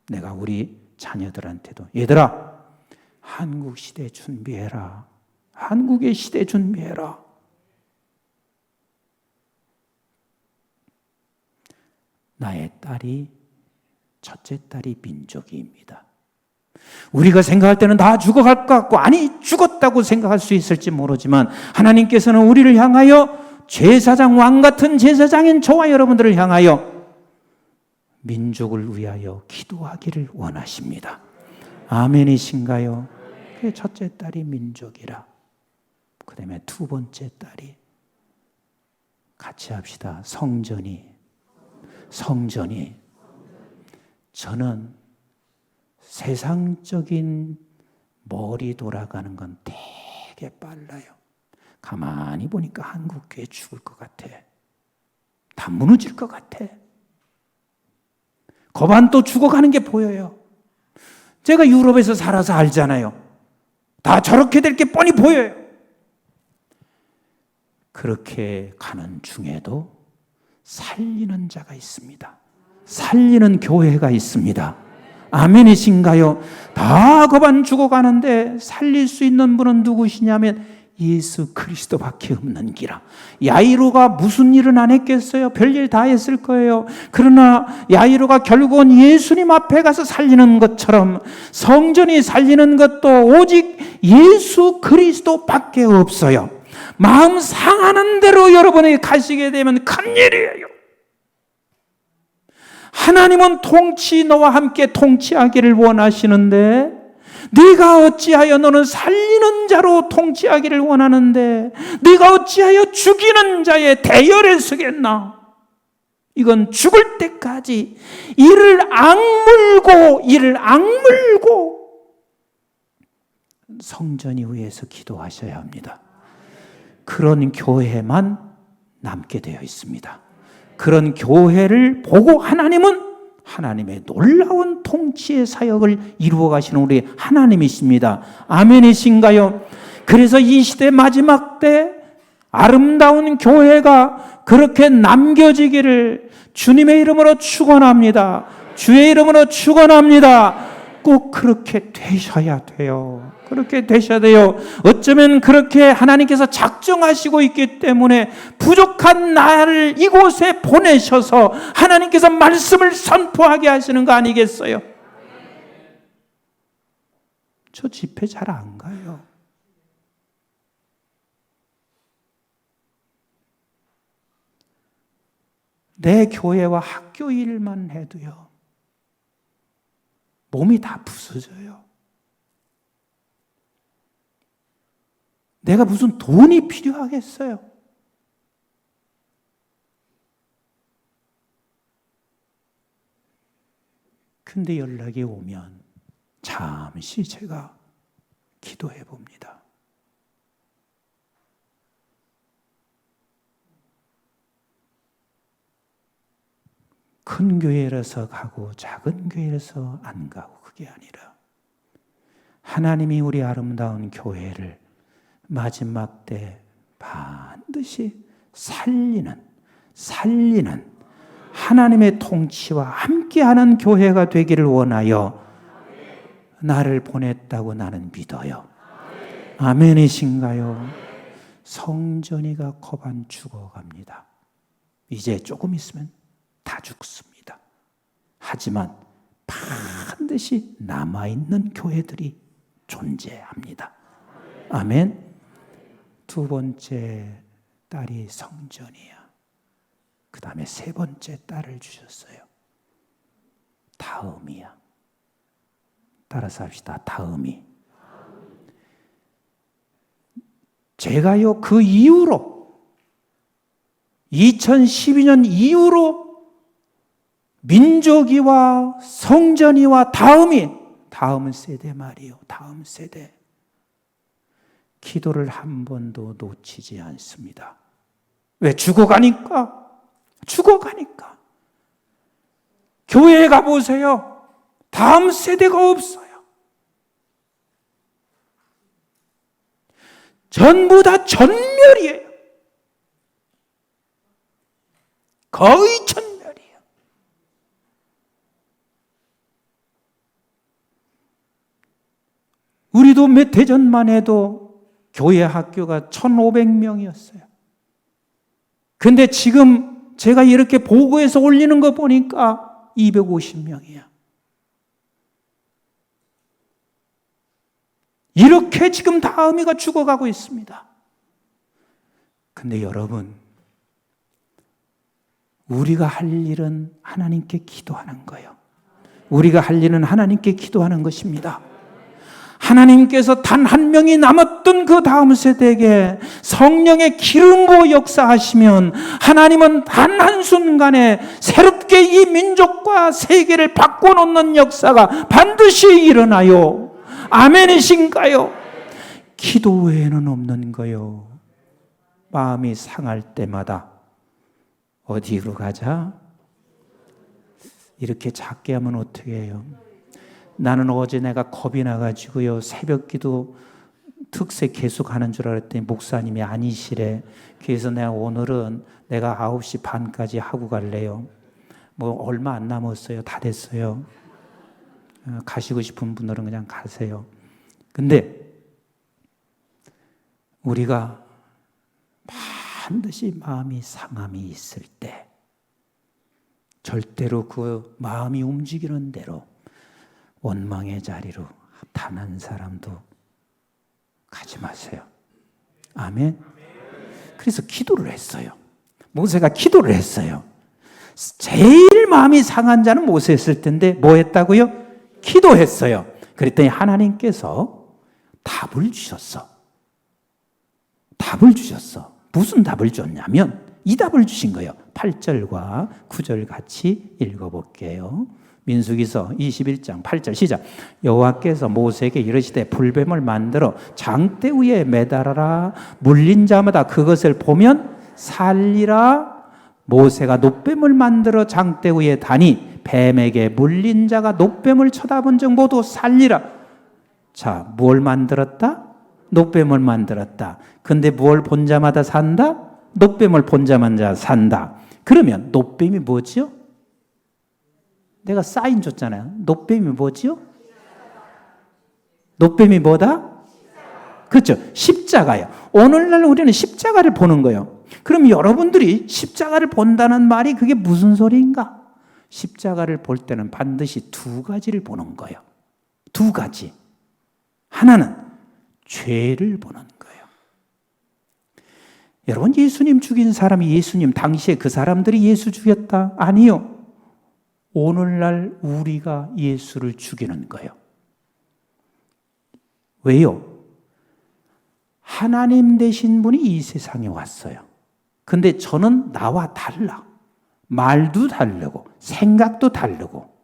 내가 우리 자녀들한테도 얘들아 한국 시대 준비해라. 한국의 시대 준비해라. 나의 딸이 첫째 딸이 민족이입니다. 우리가 생각할 때는 다 죽어갈 것 같고 아니 죽었다고 생각할 수 있을지 모르지만 하나님께서는 우리를 향하여 제사장 왕 같은 제사장인 저와 여러분들을 향하여 민족을 위하여 기도하기를 원하십니다. 아멘이신가요? 그 첫째 딸이 민족이라. 그 다음에 두 번째 딸이 같이 합시다. 성전이. 저는 세상적인 머리 돌아가는 건 되게 빨라요. 가만히 보니까 한국교회 죽을 것 같아. 다 무너질 것 같아. 거반도 죽어가는 게 보여요. 제가 유럽에서 살아서 알잖아요. 다 저렇게 될 게 뻔히 보여요. 그렇게 가는 중에도 살리는 자가 있습니다. 살리는 교회가 있습니다. 아멘이신가요? 다 거반 죽어가는데 살릴 수 있는 분은 누구시냐면 예수 그리스도밖에 없는 기라. 야이로가 무슨 일은 안 했겠어요? 별일 다 했을 거예요. 그러나 야이로가 결국은 예수님 앞에 가서 살리는 것처럼 성전이 살리는 것도 오직 예수 그리스도밖에 없어요. 마음 상하는 대로 여러분이 가시게 되면 큰일이에요. 하나님은 너와 함께 통치하기를 원하시는데 네가 어찌하여 너는 살리는 자로 통치하기를 원하는데 네가 어찌하여 죽이는 자의 대열에 서겠나? 이건 죽을 때까지 이를 악물고 성전이 위해서 기도하셔야 합니다. 그런 교회만 남게 되어 있습니다. 그런 교회를 보고 하나님은 하나님의 놀라운 통치의 사역을 이루어 가시는 우리 하나님이십니다. 아멘이신가요? 그래서 이 시대 마지막 때 아름다운 교회가 그렇게 남겨지기를 주님의 이름으로 축원합니다. 주의 이름으로 축원합니다. 꼭 그렇게 되셔야 돼요. 그렇게 되셔야 돼요. 어쩌면 그렇게 하나님께서 작정하시고 있기 때문에 부족한 나를 이곳에 보내셔서 하나님께서 말씀을 선포하게 하시는 거 아니겠어요? 저 집회 잘 안 가요. 내 교회와 학교 일만 해도요, 몸이 다 부서져요. 내가 무슨 돈이 필요하겠어요? 근데 연락이 오면 잠시 제가 기도해 봅니다. 큰 교회라서 가고 작은 교회라서 안 가고 그게 아니라 하나님이 우리 아름다운 교회를 마지막 때 반드시 살리는 하나님의 통치와 함께하는 교회가 되기를 원하여 나를 보냈다고 나는 믿어요. 아멘이신가요? 성전이가 거반 죽어갑니다. 이제 조금 있으면 다 죽습니다. 하지만 반드시 남아있는 교회들이 존재합니다. 아멘. 두 번째 딸이 성전이야. 그 다음에 세 번째 딸을 주셨어요. 다음이야. 따라서 합시다. 다음이. 제가요, 그 이후로 2012년 이후로 민족이와 성전이와 다음 세대 말이요. 다음 세대. 기도를 한 번도 놓치지 않습니다. 왜? 죽어가니까. 교회에 가보세요. 다음 세대가 없어요. 전부 다 전멸이에요. 거의 전멸이에요. 우리도 몇 해 전만 해도 교회 학교가 1,500명이었어요. 근데 지금 제가 이렇게 보고해서 올리는 거 보니까 250명이야. 이렇게 지금 다음이가 죽어가고 있습니다. 근데 여러분, 우리가 할 일은 하나님께 기도하는 거예요. 우리가 할 일은 하나님께 기도하는 것입니다. 하나님께서 단 한 명이 남았던 그 다음 세대에게 성령의 기름 부어 역사하시면 하나님은 단 한순간에 새롭게 이 민족과 세계를 바꿔놓는 역사가 반드시 일어나요. 아멘이신가요? 기도 외에는 없는 거요. 마음이 상할 때마다 어디로 가자? 이렇게 작게 하면 어떻게 해요? 나는 어제 내가 겁이 나가지고요, 새벽기도 특세 계속 하는 줄 알았더니 목사님이 아니시래. 그래서 내가 오늘은 내가 9시 반까지 하고 갈래요. 뭐 얼마 안 남았어요. 다 됐어요. 가시고 싶은 분들은 그냥 가세요. 근데 우리가 반드시 마음이 상함이 있을 때 절대로 그 마음이 움직이는 대로 원망의 자리로 단 한 사람도 가지 마세요. 아멘. 그래서 기도를 했어요. 모세가 기도를 했어요. 제일 마음이 상한 자는 모세였을 텐데 뭐 했다고요? 기도했어요. 그랬더니 하나님께서 답을 주셨어. 무슨 답을 줬냐면 이 답을 주신 거예요. 8절과 9절 같이 읽어볼게요. 민수기서 21장 8절 시작. 여호와께서 모세에게 이르시되 불뱀을 만들어 장대 위에 매달아라. 물린 자마다 그것을 보면 살리라. 모세가 놋뱀을 만들어 장대 위에 다니 뱀에게 물린 자가 놋뱀을 쳐다본 적 모두 살리라. 자, 뭘 만들었다? 놋뱀을 만들었다. 근데 뭘 본 자마다 산다? 놋뱀을 본 자마다 산다. 그러면 놋뱀이 뭐죠? 내가 사인 줬잖아요. 놋뱀이 뭐지요? 놋뱀이 뭐다? 그렇죠? 십자가요. 오늘날 우리는 십자가를 보는 거예요. 그럼 여러분들이 십자가를 본다는 말이 그게 무슨 소리인가? 십자가를 볼 때는 반드시 두 가지를 보는 거예요. 두 가지. 하나는 죄를 보는 거예요. 여러분, 예수님 죽인 사람이 예수님, 당시에 그 사람들이 예수 죽였다? 아니요. 오늘날 우리가 예수를 죽이는 거예요. 왜요? 하나님 되신 분이 이 세상에 왔어요. 근데 저는 나와 달라. 말도 다르고 생각도 다르고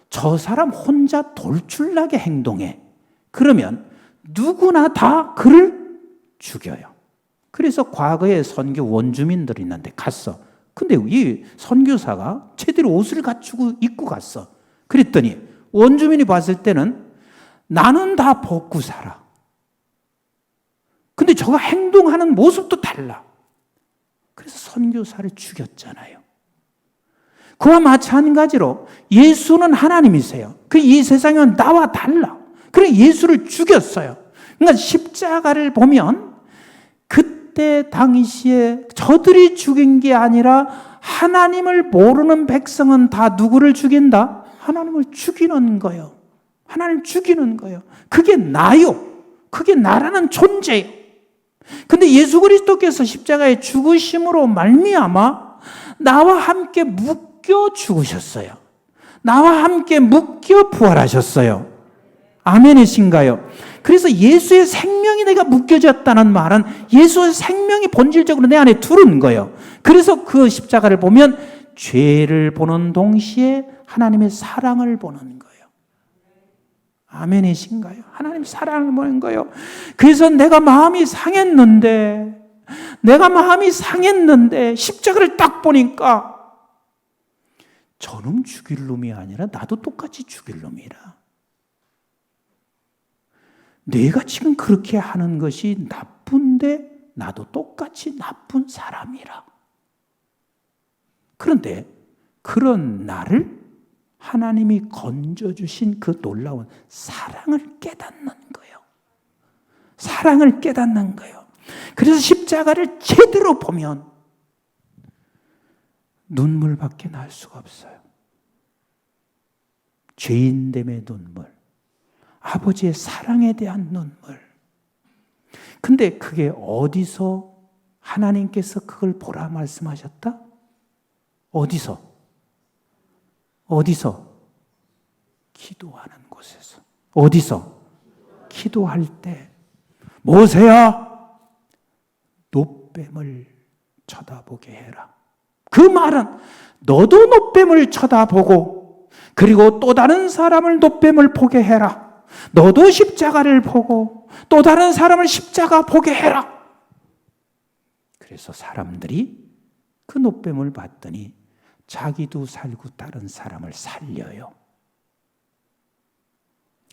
저 사람 혼자 돌출나게 행동해. 그러면 누구나 다 그를 죽여요. 그래서 과거에 선교 원주민들이 있는데 갔어. 근데 이 선교사가 제대로 옷을 갖추고 입고 갔어. 그랬더니 원주민이 봤을 때는 나는 다 벗고 살아. 근데 저가 행동하는 모습도 달라. 그래서 선교사를 죽였잖아요. 그와 마찬가지로 예수는 하나님이세요. 그 이 세상은 나와 달라. 그래 예수를 죽였어요. 그러니까 십자가를 보면 그때 당시에 저들이 죽인 게 아니라 하나님을 모르는 백성은 다 누구를 죽인다? 하나님을 죽이는 거예요. 하나님을 죽이는 거예요. 그게 나요. 그게 나라는 존재예요. 근데 예수 그리스도께서 십자가에 죽으심으로 말미암아 나와 함께 묶여 죽으셨어요. 나와 함께 묶여 부활하셨어요. 아멘이신가요? 그래서 예수의 생명이 내가 묶여졌다는 말은 예수의 생명이 본질적으로 내 안에 들어온 거예요. 그래서 그 십자가를 보면 죄를 보는 동시에 하나님의 사랑을 보는 거예요. 아멘이신가요? 하나님 사랑을 보는 거예요. 그래서 내가 마음이 상했는데 십자가를 딱 보니까 저놈 죽일 놈이 아니라 나도 똑같이 죽일 놈이라. 내가 지금 그렇게 하는 것이 나쁜데 나도 똑같이 나쁜 사람이라. 그런데 그런 나를 하나님이 건져주신 그 놀라운 사랑을 깨닫는 거예요. 사랑을 깨닫는 거예요. 그래서 십자가를 제대로 보면 눈물밖에 날 수가 없어요. 죄인됨의 눈물, 아버지의 사랑에 대한 눈물. 근데 그게 어디서 하나님께서 그걸 보라 말씀하셨다? 어디서? 기도하는 곳에서. 어디서? 기도할 때 모세야 놋뱀을 쳐다보게 해라. 그 말은 너도 놋뱀을 쳐다보고 그리고 또 다른 사람을 놋뱀을 보게 해라. 너도 십자가를 보고 또 다른 사람을 십자가 보게 해라. 그래서 사람들이 그 놋뱀을 봤더니 자기도 살고 다른 사람을 살려요.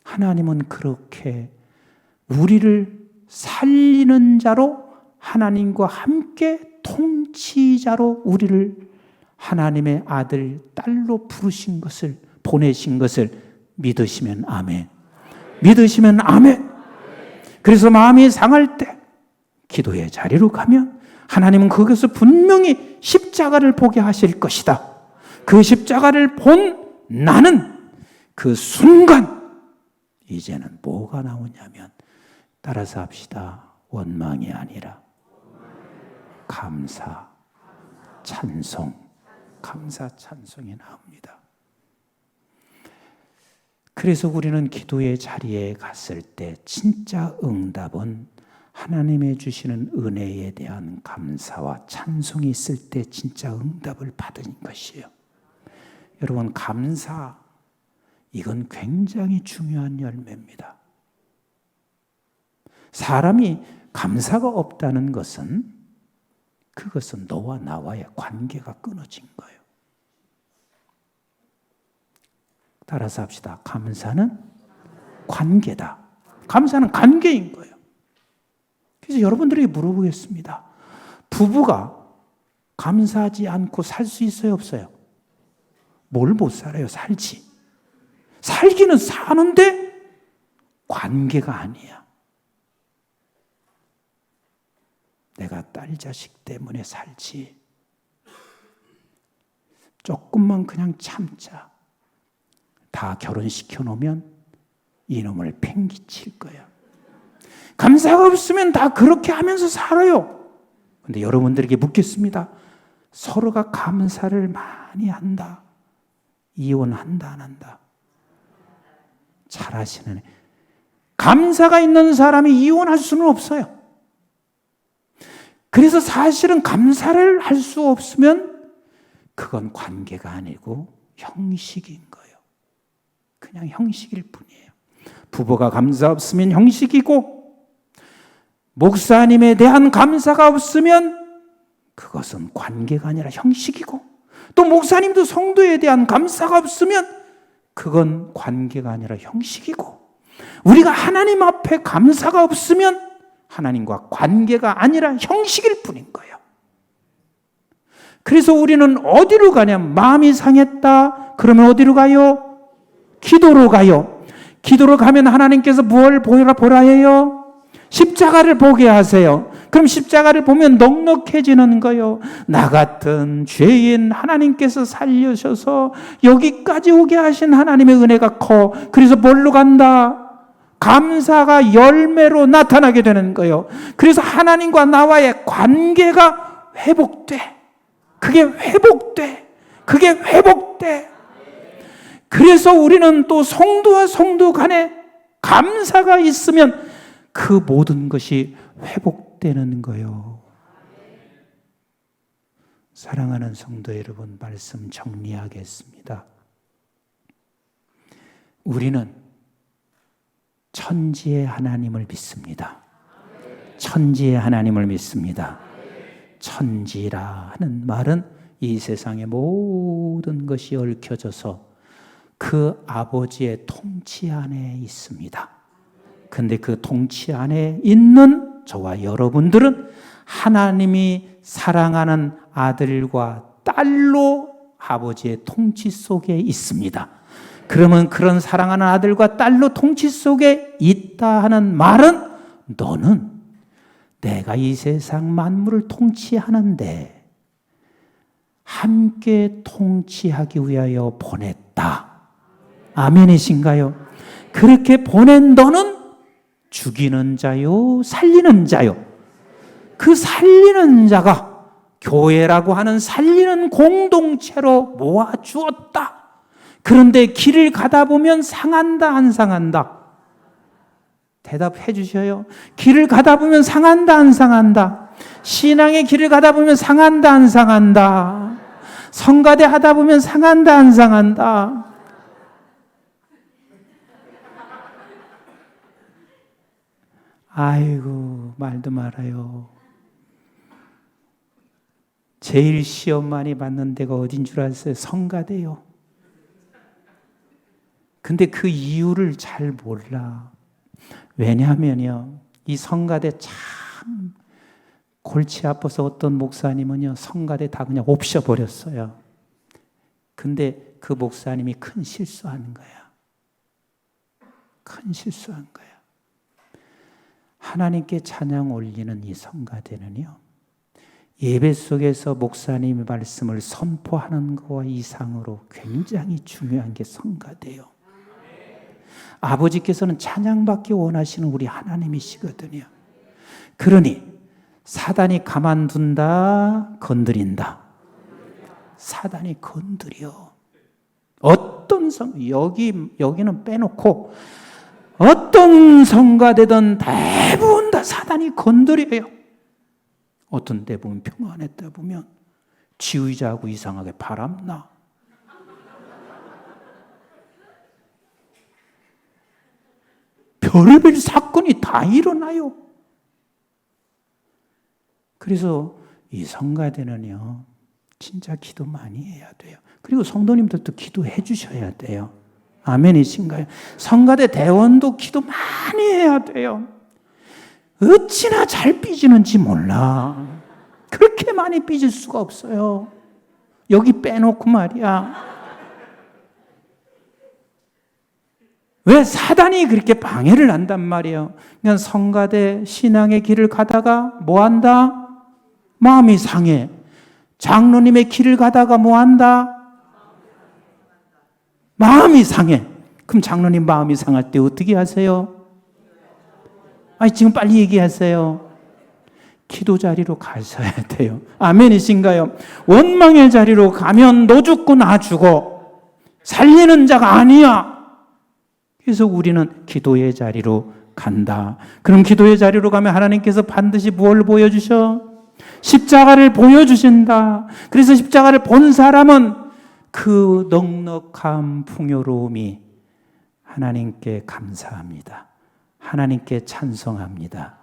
하나님은 그렇게 우리를 살리는 자로 하나님과 함께 통치자로 우리를 하나님의 아들, 딸로 부르신 것을, 보내신 것을 믿으시면 아멘. 믿으시면 아멘. 그래서 마음이 상할 때 기도의 자리로 가면 하나님은 거기서 분명히 십자가를 보게 하실 것이다. 그 십자가를 본 나는 그 순간 이제는 뭐가 나오냐면 따라서 합시다. 원망이 아니라 감사, 찬송, 감사, 찬송이 나옵니다. 그래서 우리는 기도의 자리에 갔을 때 진짜 응답은 하나님의 주시는 은혜에 대한 감사와 찬송이 있을 때 진짜 응답을 받은 것이에요. 여러분, 감사, 이건 굉장히 중요한 열매입니다. 사람이 감사가 없다는 것은 그것은 너와 나와의 관계가 끊어진 거예요. 따라서 합시다. 감사는 관계다. 감사는 관계인 거예요. 그래서 여러분들에게 물어보겠습니다. 부부가 감사하지 않고 살 수 있어요, 없어요? 뭘 못 살아요? 살지. 살기는 사는데 관계가 아니야. 내가 딸 자식 때문에 살지. 조금만 그냥 참자. 다 결혼시켜 놓으면 이놈을 팽기칠 거야. 감사가 없으면 다 그렇게 하면서 살아요. 근데 여러분들에게 묻겠습니다. 서로가 감사를 많이 한다. 이혼한다, 안 한다? 잘하시는. 감사가 있는 사람이 이혼할 수는 없어요. 그래서 사실은 감사를 할 수 없으면 그건 관계가 아니고 형식인 거예요. 그냥 형식일 뿐이에요. 부부가 감사 없으면 형식이고, 목사님에 대한 감사가 없으면 그것은 관계가 아니라 형식이고, 또 목사님도 성도에 대한 감사가 없으면 그건 관계가 아니라 형식이고, 우리가 하나님 앞에 감사가 없으면 하나님과 관계가 아니라 형식일 뿐인 거예요. 그래서 우리는 어디로 가냐? 마음이 상했다. 그러면 어디로 가요? 기도로 가요. 기도로 가면 하나님께서 뭘 보라 해요? 십자가를 보게 하세요. 그럼 십자가를 보면 넉넉해지는 거예요. 나 같은 죄인 하나님께서 살려셔서 여기까지 오게 하신 하나님의 은혜가 커. 그래서 뭘로 간다? 감사가 열매로 나타나게 되는 거예요. 그래서 하나님과 나와의 관계가 회복돼. 그게 회복돼. 그게 회복돼. 그래서 우리는 또 성도와 성도 간에 감사가 있으면 그 모든 것이 회복되는 거예요. 사랑하는 성도 여러분, 말씀 정리하겠습니다. 우리는 천지의 하나님을 믿습니다. 천지의 하나님을 믿습니다. 천지라 하는 말은 이 세상의 모든 것이 얽혀져서 그 아버지의 통치 안에 있습니다. 근데 그 통치 안에 있는 저와 여러분들은 하나님이 사랑하는 아들과 딸로 아버지의 통치 속에 있습니다. 그러면 그런 사랑하는 아들과 딸로 통치 속에 있다 하는 말은 너는 내가 이 세상 만물을 통치하는데 함께 통치하기 위하여 보냈다. 아멘이신가요? 그렇게 보낸 너는 죽이는 자요, 살리는 자요. 그 살리는 자가 교회라고 하는 살리는 공동체로 모아주었다. 그런데 길을 가다 보면 상한다, 안 상한다? 대답해 주셔요. 길을 가다 보면 상한다, 안 상한다? 신앙의 길을 가다 보면 상한다, 안 상한다? 성가대 하다 보면 상한다, 안 상한다? 아이고, 말도 말아요. 제일 시험 많이 받는 데가 어딘 줄 아세요? 성가대요. 근데 그 이유를 잘 몰라. 왜냐하면요, 이 성가대 참 골치 아파서 어떤 목사님은요, 성가대 다 그냥 옵셔버렸어요. 근데 그 목사님이 큰 실수하는 거야. 큰 실수한 거야. 하나님께 찬양 올리는 이 성가대는요, 예배 속에서 목사님의 말씀을 선포하는 것과 이상으로 굉장히 중요한 게 성가대요. 아버지께서는 찬양받기 원하시는 우리 하나님이시거든요. 그러니 사단이 가만둔다, 건드린다. 사단이 건드려. 어떤 여기는 빼놓고 어떤 성가대든 대부분 다 사단이 건드려요. 어떤 때 보면 평안했다 보면 지휘자하고 이상하게 바람나. 별의별 사건이 다 일어나요. 그래서 이 성가대는요, 진짜 기도 많이 해야 돼요. 그리고 성도님들도 기도해 주셔야 돼요. 아멘이신가요? 성가대 대원도 기도 많이 해야 돼요. 어찌나 잘 삐지는지 몰라. 그렇게 많이 삐질 수가 없어요. 여기 빼놓고 말이야. 왜? 사단이 그렇게 방해를 한단 말이에요. 그러니까 성가대 신앙의 길을 가다가 뭐 한다? 마음이 상해. 장로님의 길을 가다가 뭐 한다? 마음이 상해. 그럼 장로님 마음이 상할 때 어떻게 하세요? 아니, 지금 빨리 얘기하세요. 기도 자리로 가셔야 돼요. 아멘이신가요? 원망의 자리로 가면 너 죽고 나 죽어. 살리는 자가 아니야. 그래서 우리는 기도의 자리로 간다. 그럼 기도의 자리로 가면 하나님께서 반드시 뭘 보여주셔? 십자가를 보여주신다. 그래서 십자가를 본 사람은 그 넉넉한 풍요로움이 하나님께 감사합니다. 하나님께 찬송합니다.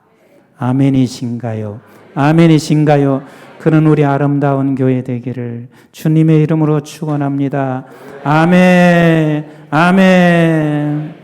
아멘이신가요? 아멘이신가요? 그런 우리 아름다운 교회 되기를 주님의 이름으로 축원합니다. 아멘. 아멘.